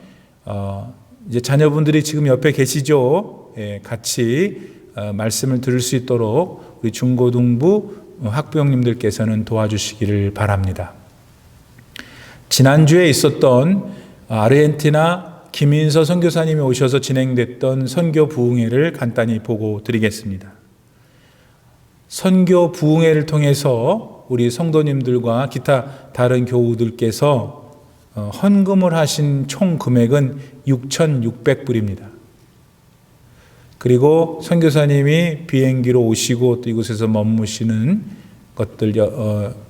이제 자녀분들이 지금 옆에 계시죠? 예, 같이 말씀을 들을 수 있도록 우리 중고등부 학부형님들께서는 도와주시기를 바랍니다. 지난주에 있었던 아르헨티나 김인서 선교사님이 오셔서 진행됐던 선교 부흥회를 간단히 보고 드리겠습니다. 선교 부흥회를 통해서 우리 성도님들과 기타 다른 교우들께서 헌금을 하신 총 금액은 6,600불입니다. 그리고 선교사님이 비행기로 오시고 또 이곳에서 머무시는 것들,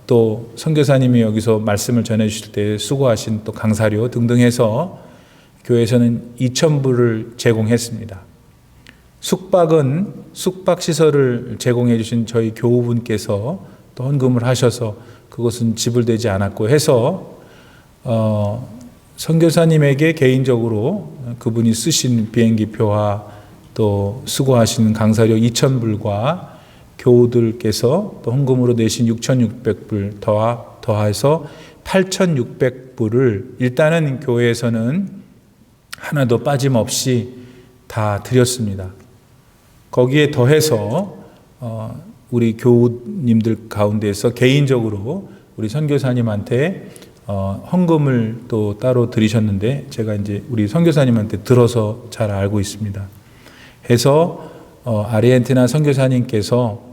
또 선교사님이 여기서 말씀을 전해주실 때 수고하신 또 강사료 등등 해서 교회에서는 2,000불을 제공했습니다. 숙박시설을 제공해 주신 저희 교우분께서 또 헌금을 하셔서 그것은 지불되지 않았고 해서 선교사님에게 개인적으로 그분이 쓰신 비행기표와 또 수고하시는 강사료 2,000불과 교우들께서 또 헌금으로 내신 6,600불 더해서 8,600불을 일단은 교회에서는 하나도 빠짐없이 다 드렸습니다. 거기에 더해서 우리 교우님들 가운데서 개인적으로 우리 선교사님한테 헌금을 또 따로 드리셨는데 제가 이제 우리 선교사님한테 들어서 잘 알고 있습니다. 해서 아르헨티나 선교사님께서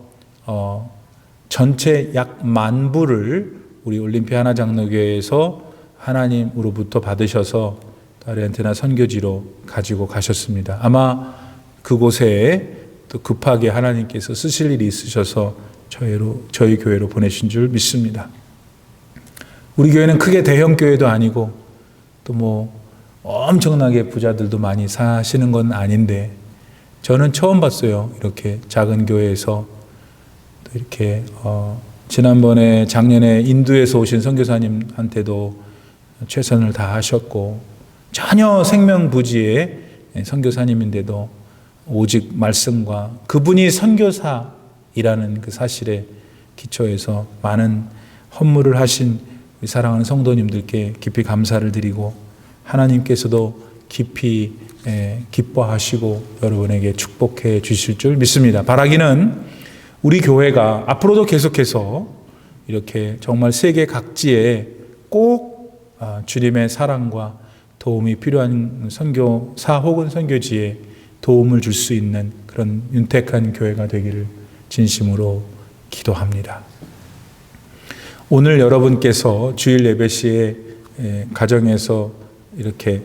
전체 약 10,000불을 우리 올림피아 하나장로교회에서 하나님으로부터 받으셔서 아르헨티나 선교지로 가지고 가셨습니다. 아마 그곳에 또 급하게 하나님께서 쓰실 일이 있으셔서 저희 교회로 보내신 줄 믿습니다. 우리 교회는 크게 대형 교회도 아니고 또 뭐 엄청나게 부자들도 많이 사시는 건 아닌데 저는 처음 봤어요. 이렇게 작은 교회에서 또 이렇게 지난번에 작년에 인도에서 오신 선교사님한테도 최선을 다하셨고 전혀 생명부지의 선교사님인데도 오직 말씀과 그분이 선교사이라는 그 사실에 기초해서 많은 헌물을 하신 우리 사랑하는 성도님들께 깊이 감사를 드리고 하나님께서도 깊이 기뻐하시고 여러분에게 축복해 주실 줄 믿습니다. 바라기는 우리 교회가 앞으로도 계속해서 이렇게 정말 세계 각지에 꼭 주님의 사랑과 도움이 필요한 선교사 혹은 선교지에 도움을 줄 수 있는 그런 윤택한 교회가 되기를 진심으로 기도합니다. 오늘 여러분께서 주일 예배 시에 가정에서 이렇게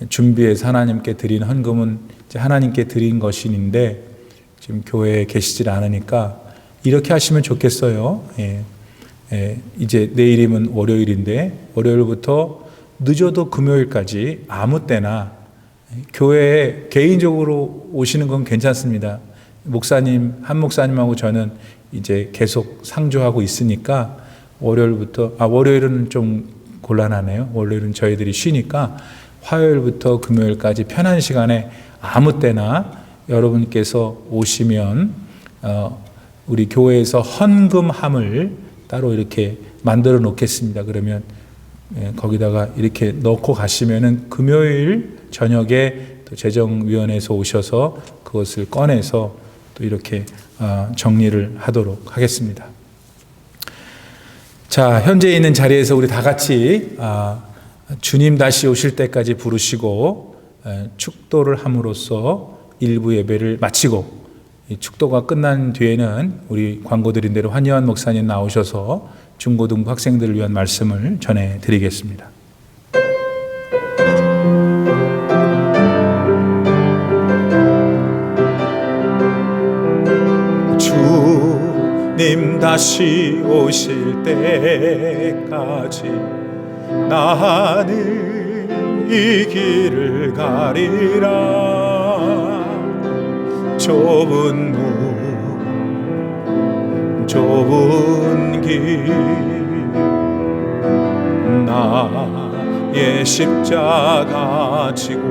준비해서 하나님께 드린 헌금은 이제 하나님께 드린 것인데 지금 교회에 계시질 않으니까 이렇게 하시면 좋겠어요. 이제 내일이면 월요일인데 월요일부터 늦어도 금요일까지 아무 때나 교회에 개인적으로 오시는 건 괜찮습니다. 한 목사님하고 저는 이제 계속 상주하고 있으니까 월요일은 좀 곤란하네요. 월요일은 저희들이 쉬니까 화요일부터 금요일까지 편한 시간에 아무 때나 여러분께서 오시면 우리 교회에서 헌금함을 따로 이렇게 만들어 놓겠습니다. 그러면 거기다가 이렇게 넣고 가시면은 금요일 저녁에 또 재정위원회에서 오셔서 그것을 꺼내서 또 이렇게 정리를 하도록 하겠습니다. 자, 현재 있는 자리에서 우리 다 같이 주님 다시 오실 때까지 부르시고 축도를 함으로써 일부 예배를 마치고 이 축도가 끝난 뒤에는 우리 광고드린 대로 한의환 목사님 나오셔서 중고등부 학생들을 위한 말씀을 전해드리겠습니다. 주님 다시 오실 때까지 나는 이 길을 가리라. 좁은 문 좁은 길 나의 십자가 지고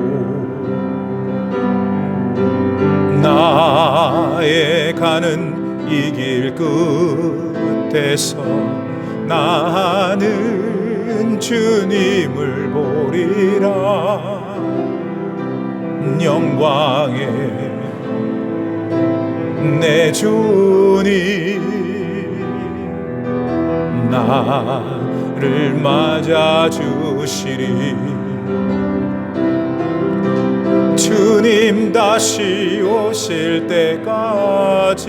나의 가는 이 길 끝에서 나는 주님을 보리라. 영광의 내 주님 나를 맞아주시리. 주님 다시 오실 때까지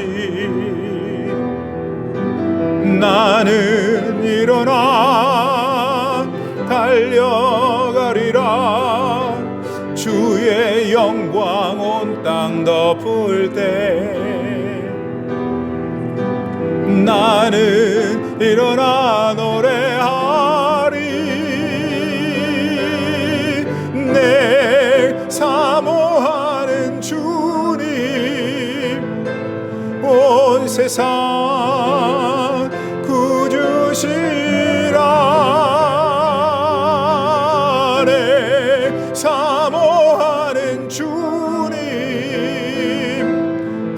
나는 일어나 달려가리라. 주의 영광 온 땅 덮을 때 나는 일어나 노래하리. 내 사모하는 주님 온 세상 구주시라. 내 사모하는 주님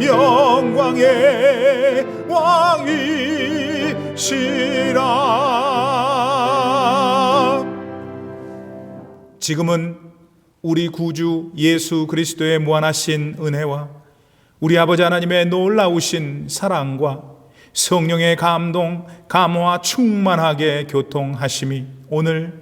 영광의 왕이시라. 지금은 우리 구주 예수 그리스도의 무한하신 은혜와 우리 아버지 하나님의 놀라우신 사랑과 성령의 감동, 감화 충만하게 교통하심이 오늘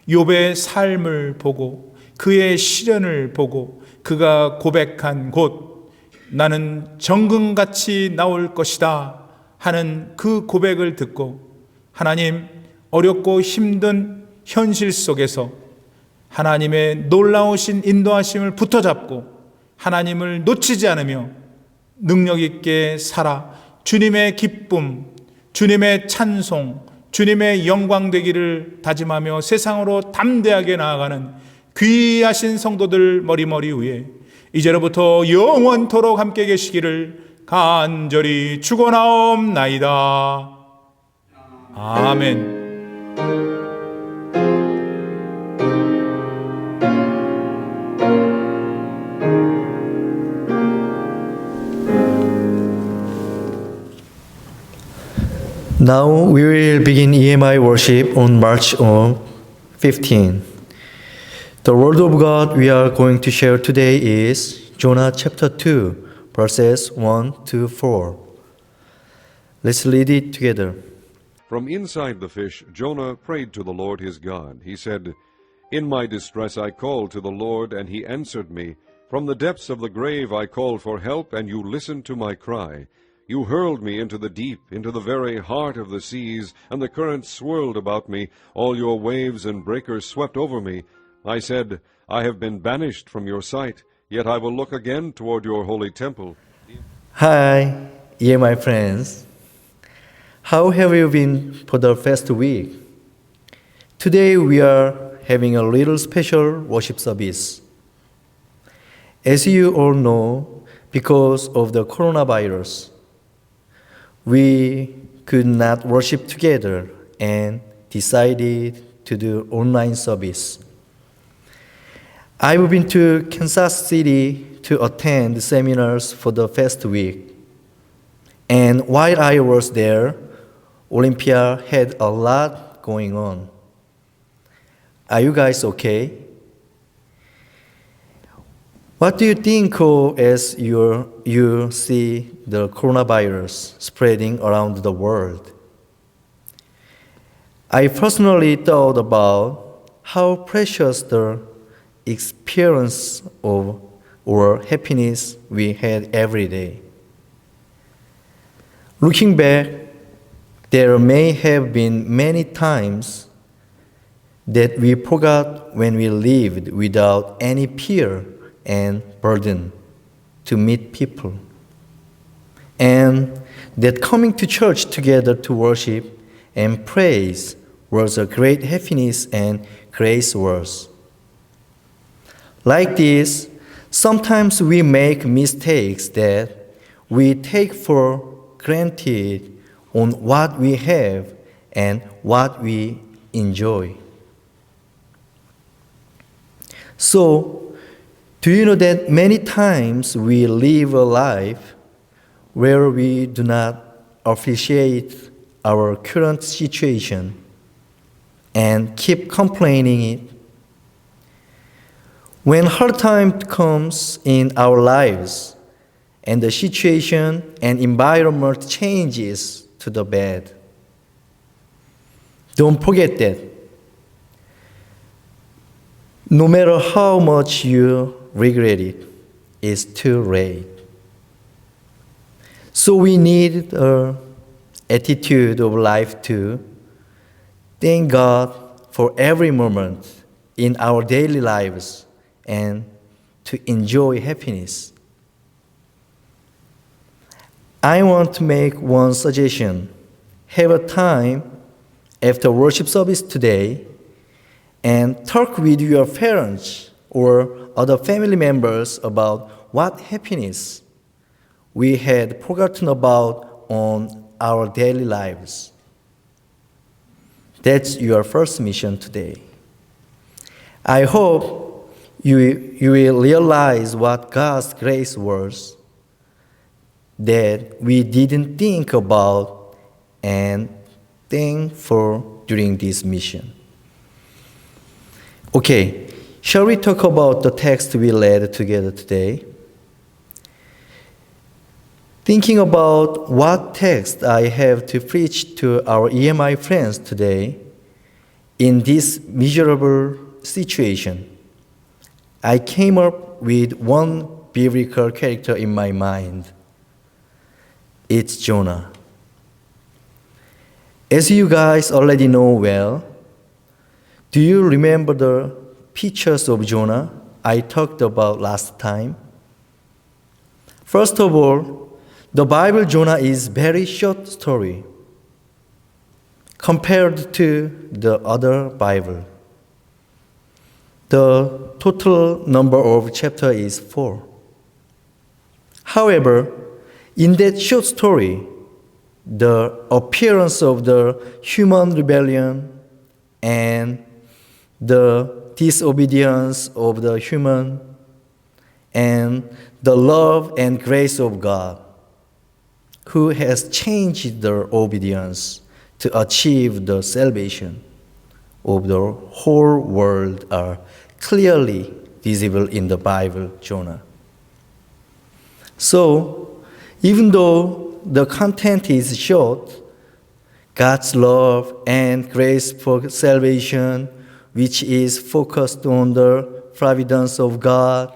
욥의 삶을 보고 그의 시련을 보고 그가 고백한 곳 나는 정금같이 나올 것이다 하는 그 고백을 듣고 하나님 어렵고 힘든 현실 속에서 하나님의 놀라우신 인도하심을 붙어잡고 하나님을 놓치지 않으며 능력 있게 살아 주님의 기쁨, 주님의 찬송, 주님의 영광 되기를 다짐하며 세상으로 담대하게 나아가는 귀하신 성도들 머리머리 위에 이제로부터 영원토록 함께 계시기를 간절히 축원하옵나이다. 아멘. Now we will begin EMI worship on March 15. The word of God we are going to share today is Jonah chapter 2, verses 1 to 4. Let's read it together. From inside the fish, Jonah prayed to the Lord his God. He said, "In my distress I called to the Lord, and he answered me. From the depths of the grave I called for help, and you listened to my cry. You hurled me into the deep, into the very heart of the seas, and the currents swirled about me. All your waves and breakers swept over me. I said, I have been banished from your sight, yet I will look again toward your holy temple." Hi, EMI friends. How have you been for the past week? Today we are having a little special worship service. As you all know, because of the coronavirus, we could not worship together and decided to do online service. I've been to Kansas City to attend seminars for the past week. And while I was there, Olympia had a lot going on. Are you guys okay? What do you think of as you see the coronavirus spreading around the world? I personally thought about how precious the experience of or happiness we had every day. Looking back, there may have been many times that we forgot when we lived without any fear and burden to meet people, and that coming to church together to worship and praise was a great happiness and grace was. Like this, sometimes we make mistakes that we take for granted on what we have and what we enjoy. So, do you know that many times we live a life where we do not appreciate our current situation and keep complaining it. When hard time comes in our lives and the situation and environment changes to the bad, don't forget that no matter how much you regret it, it's too late. So we need an attitude of life to thank God for every moment in our daily lives and to enjoy happiness. I want to make one suggestion. Have a time after worship service today and talk with your parents or other family members about what happiness we had forgotten about on our daily lives. That's your first mission today. I hope you will realize what God's grace was that we didn't think about and thank for during this mission. Okay, shall we talk about the text we read together today? Thinking about what text I have to preach to our EMI friends today in this miserable situation, I came up with one biblical character in my mind. It's Jonah. As you guys already know well, do you remember the pictures of Jonah I talked about last time? First of all, the Bible Jonah is very short story compared to the other Bible. The total number of chapter is 4. However, in that short story, the appearance of the human rebellion and the disobedience of the human and the love and grace of God, who has changed their obedience to achieve the salvation of the whole world, are clearly visible in the Bible, Jonah. So, even though the content is short, God's love and grace for salvation, which is focused on the providence of God,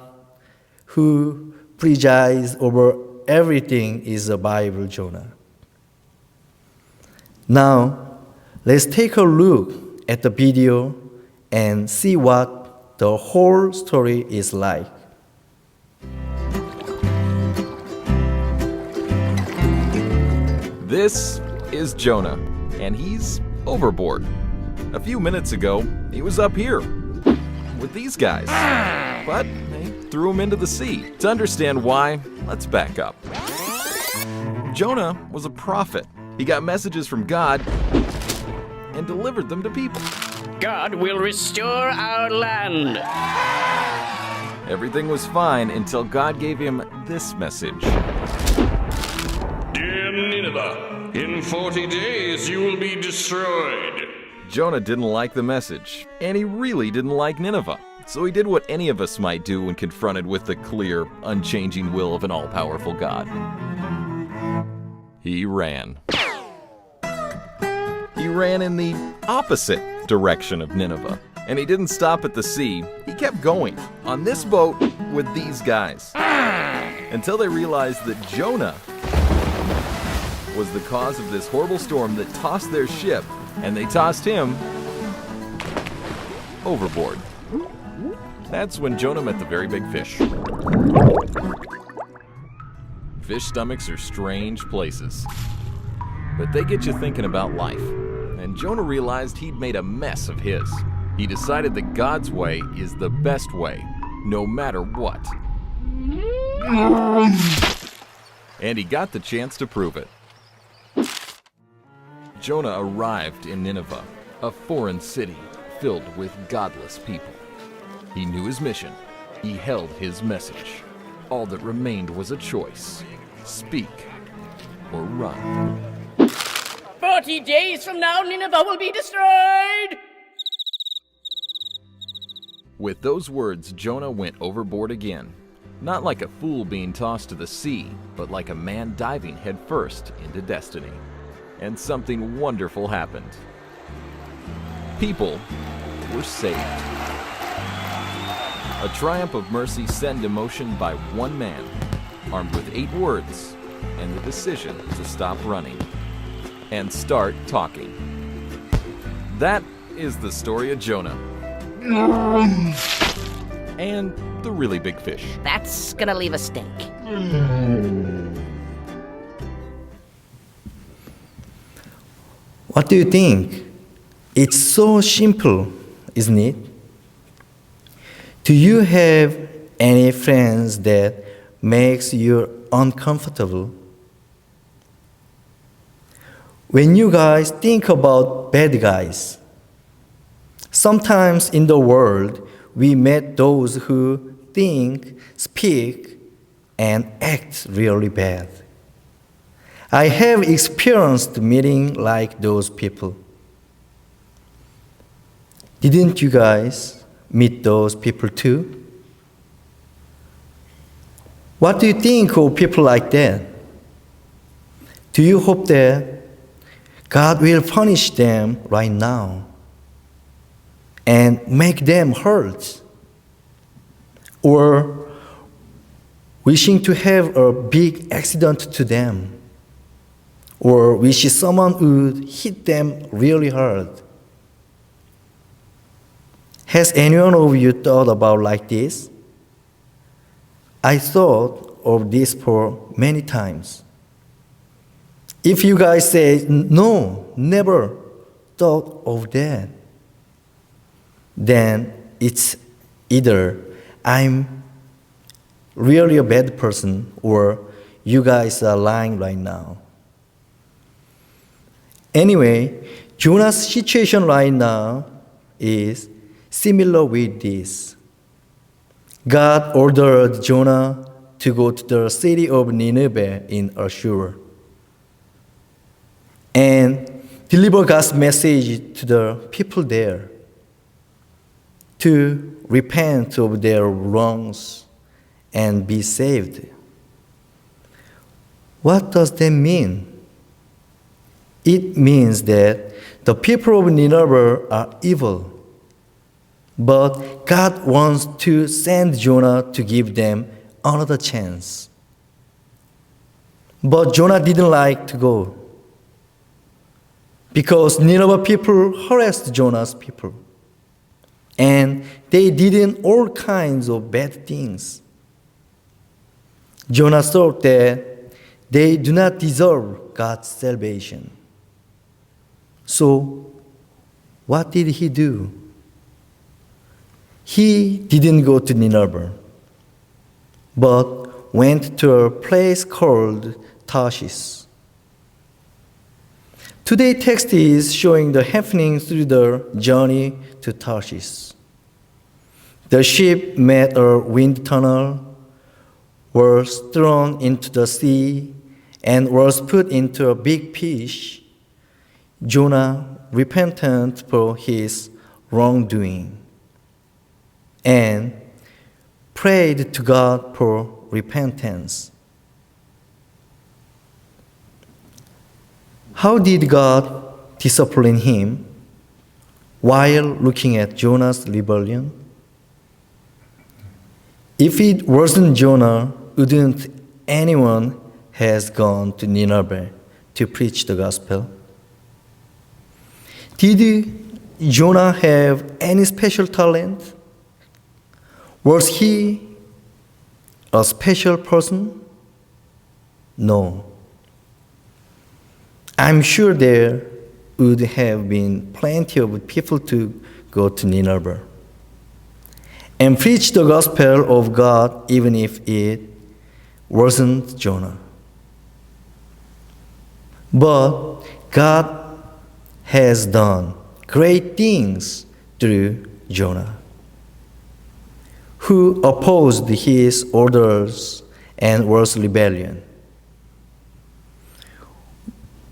who presides over everything, is the Bible, Jonah. Now, let's take a look at the video and see what the whole story is like. This is Jonah, and he's overboard. A few minutes ago, he was up here with these guys, but they threw him into the sea. To understand why, let's back up. Jonah was a prophet. He got messages from God and delivered them to people. God will restore our land. Everything was fine until God gave him this message. Dear Nineveh, in 40 days you will be destroyed. Jonah didn't like the message, and he really didn't like Nineveh. So he did what any of us might do when confronted with the clear, unchanging will of an all-powerful God. He ran. He ran in the opposite direction of Nineveh. And he didn't stop at the sea. He kept going on this boat with these guys until they realized that Jonah was the cause of this horrible storm that tossed their ship, and they tossed him overboard. That's when Jonah met the very big fish. Fish stomachs are strange places, but they get you thinking about life. And Jonah realized he'd made a mess of his. He decided that God's way is the best way, no matter what. And he got the chance to prove it. Jonah arrived in Nineveh, a foreign city filled with godless people. He knew his mission. He held his message. All that remained was a choice: speak or run. 40 days from now, Nineveh will be destroyed! With those words, Jonah went overboard again. Not like a fool being tossed to the sea, but like a man diving headfirst into destiny. And something wonderful happened. People were saved. A triumph of mercy set in motion by one man, armed with 8 words and the decision to stop running and start talking. That is the story of Jonah. And the really big fish. That's gonna leave a stink. What do you think? It's so simple, isn't it? Do you have any friends that makes you uncomfortable? When you guys think about bad guys, sometimes in the world we met those who think, speak, and act really bad. I have experienced meeting like those people. Didn't you guys meet those people too? What do you think of people like that? Do you hope that God will punish them right now and make them hurt? Or wishing to have a big accident to them? Or wish someone would hit them really hard? Has anyone of you thought about like this? I thought of this for many times. If you guys say, no, never thought of that, then it's either I'm really a bad person or you guys are lying right now. Anyway, Jonah's situation right now is similar with this. God ordered Jonah to go to the city of Nineveh in Ashur and deliver God's message to the people there to repent of their wrongs and be saved. What does that mean? It means that the people of Nineveh are evil, but God wants to send Jonah to give them another chance. But Jonah didn't like to go because Nineveh people harassed Jonah's people, and they did all kinds of bad things. Jonah thought that they do not deserve God's salvation. So, what did he do? He didn't go to Nineveh, but went to a place called Tarshish. Today's text is showing the happenings through the journey to Tarshish. The ship met a wind tunnel, was thrown into the sea, and was put into a big fish. Jonah repented for his wrongdoing and prayed to God for repentance. How did God discipline him while looking at Jonah's rebellion? If it wasn't Jonah, wouldn't anyone has gone to Nineveh to preach the gospel? Did Jonah have any special talent? Was he a special person? No. I'm sure there would have been plenty of people to go to Nineveh and preach the gospel of God even if it wasn't Jonah. But God has done great things through Jonah, who opposed his orders and was rebellion.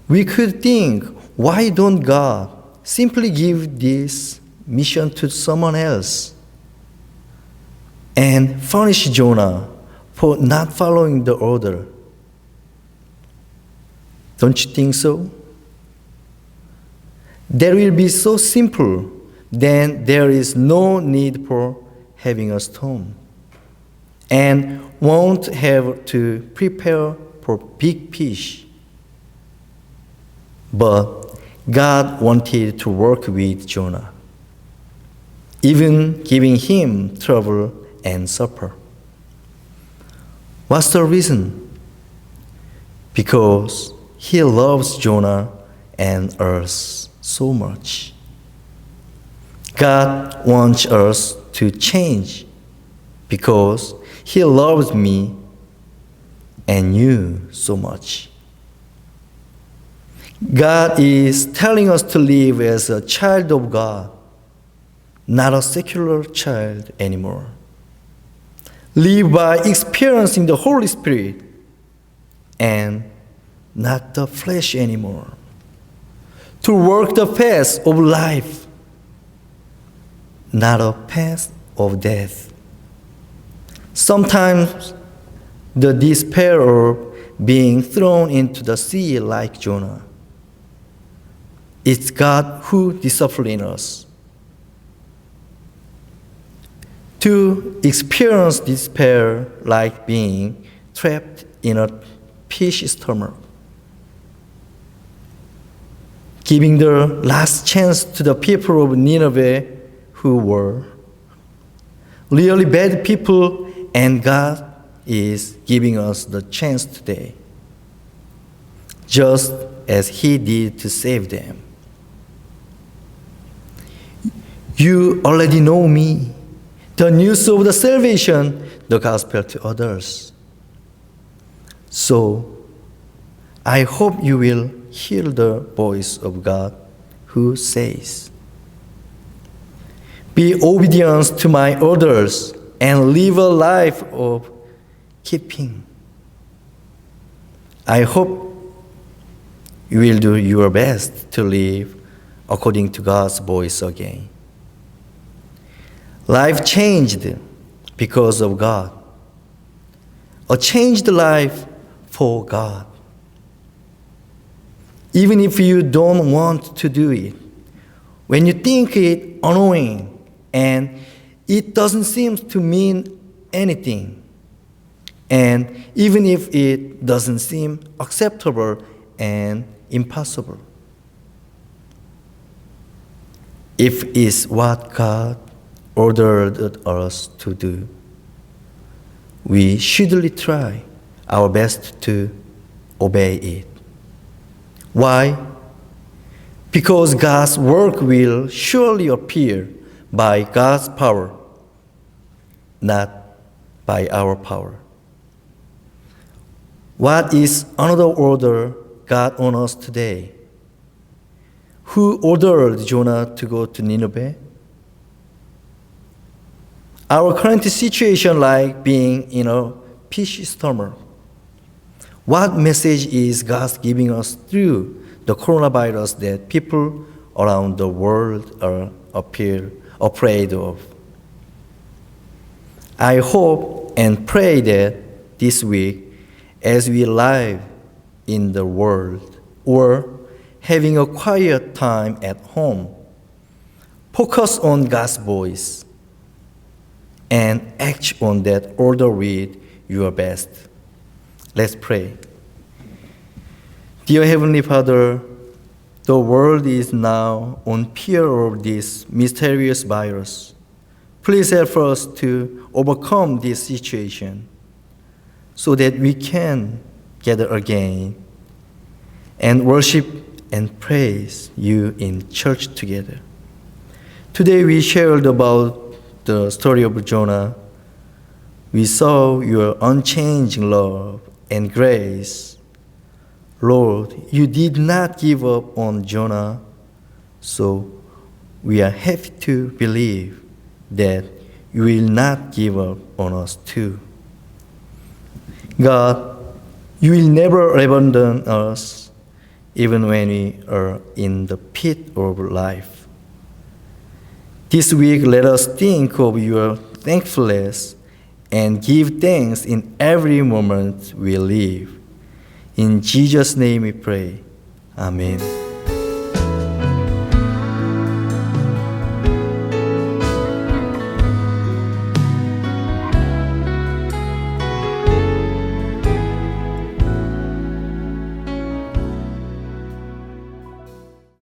We could think, why don't God simply give this mission to someone else and punish Jonah for not following the order? Don't you think so? That will be so simple, then there is no need for having a storm, and won't have to prepare for big fish. But God wanted to work with Jonah, even giving him trouble and suffer. What's the reason? Because he loves Jonah and us so much. God wants us to change because he loves me and you so much. God is telling us to live as a child of God, not a secular child anymore. Live by experiencing the Holy Spirit and not the flesh anymore. To work the path of life, not a path of death. Sometimes the despair of being thrown into the sea like Jonah. It's God who disciplines us. To experience despair like being trapped in a fish stomach. Giving the last chance to the people of Nineveh who were really bad people, and God is giving us the chance today, just as He did to save them. You already know me, the news of the salvation, the gospel to others. So, I hope you will hear the voice of God who says, "Be obedient to my orders and live a life of keeping." I hope you will do your best to live according to God's voice again. Life changed because of God. A changed life for God. Even if you don't want to do it, when you think it annoying and it doesn't seem to mean anything, and even if it doesn't seem acceptable and impossible, if it's what God ordered us to do, we should try our best to obey it. Why? Because God's work will surely appear by God's power, not by our power. What is another order God on us today? Who ordered Jonah to go to Nineveh? Our current situation, like being in a fish stomach. What message is God giving us through the coronavirus that people around the world appear afraid of? I hope and pray that this week, as we live in the world or having a quiet time at home, focus on God's voice and act on that order with your best. Let's pray. Dear Heavenly Father, the world is now on fear of this mysterious virus. Please help us to overcome this situation so that we can gather again and worship and praise you in church together. Today we shared about the story of Jonah. We saw your unchanging love and grace. Lord, you did not give up on Jonah, so we are happy to believe that you will not give up on us too. God, you will never abandon us. even when we are in the pit of life. This week, let us think of your thankfulness and give thanks in every moment we live. In Jesus' name we pray. Amen.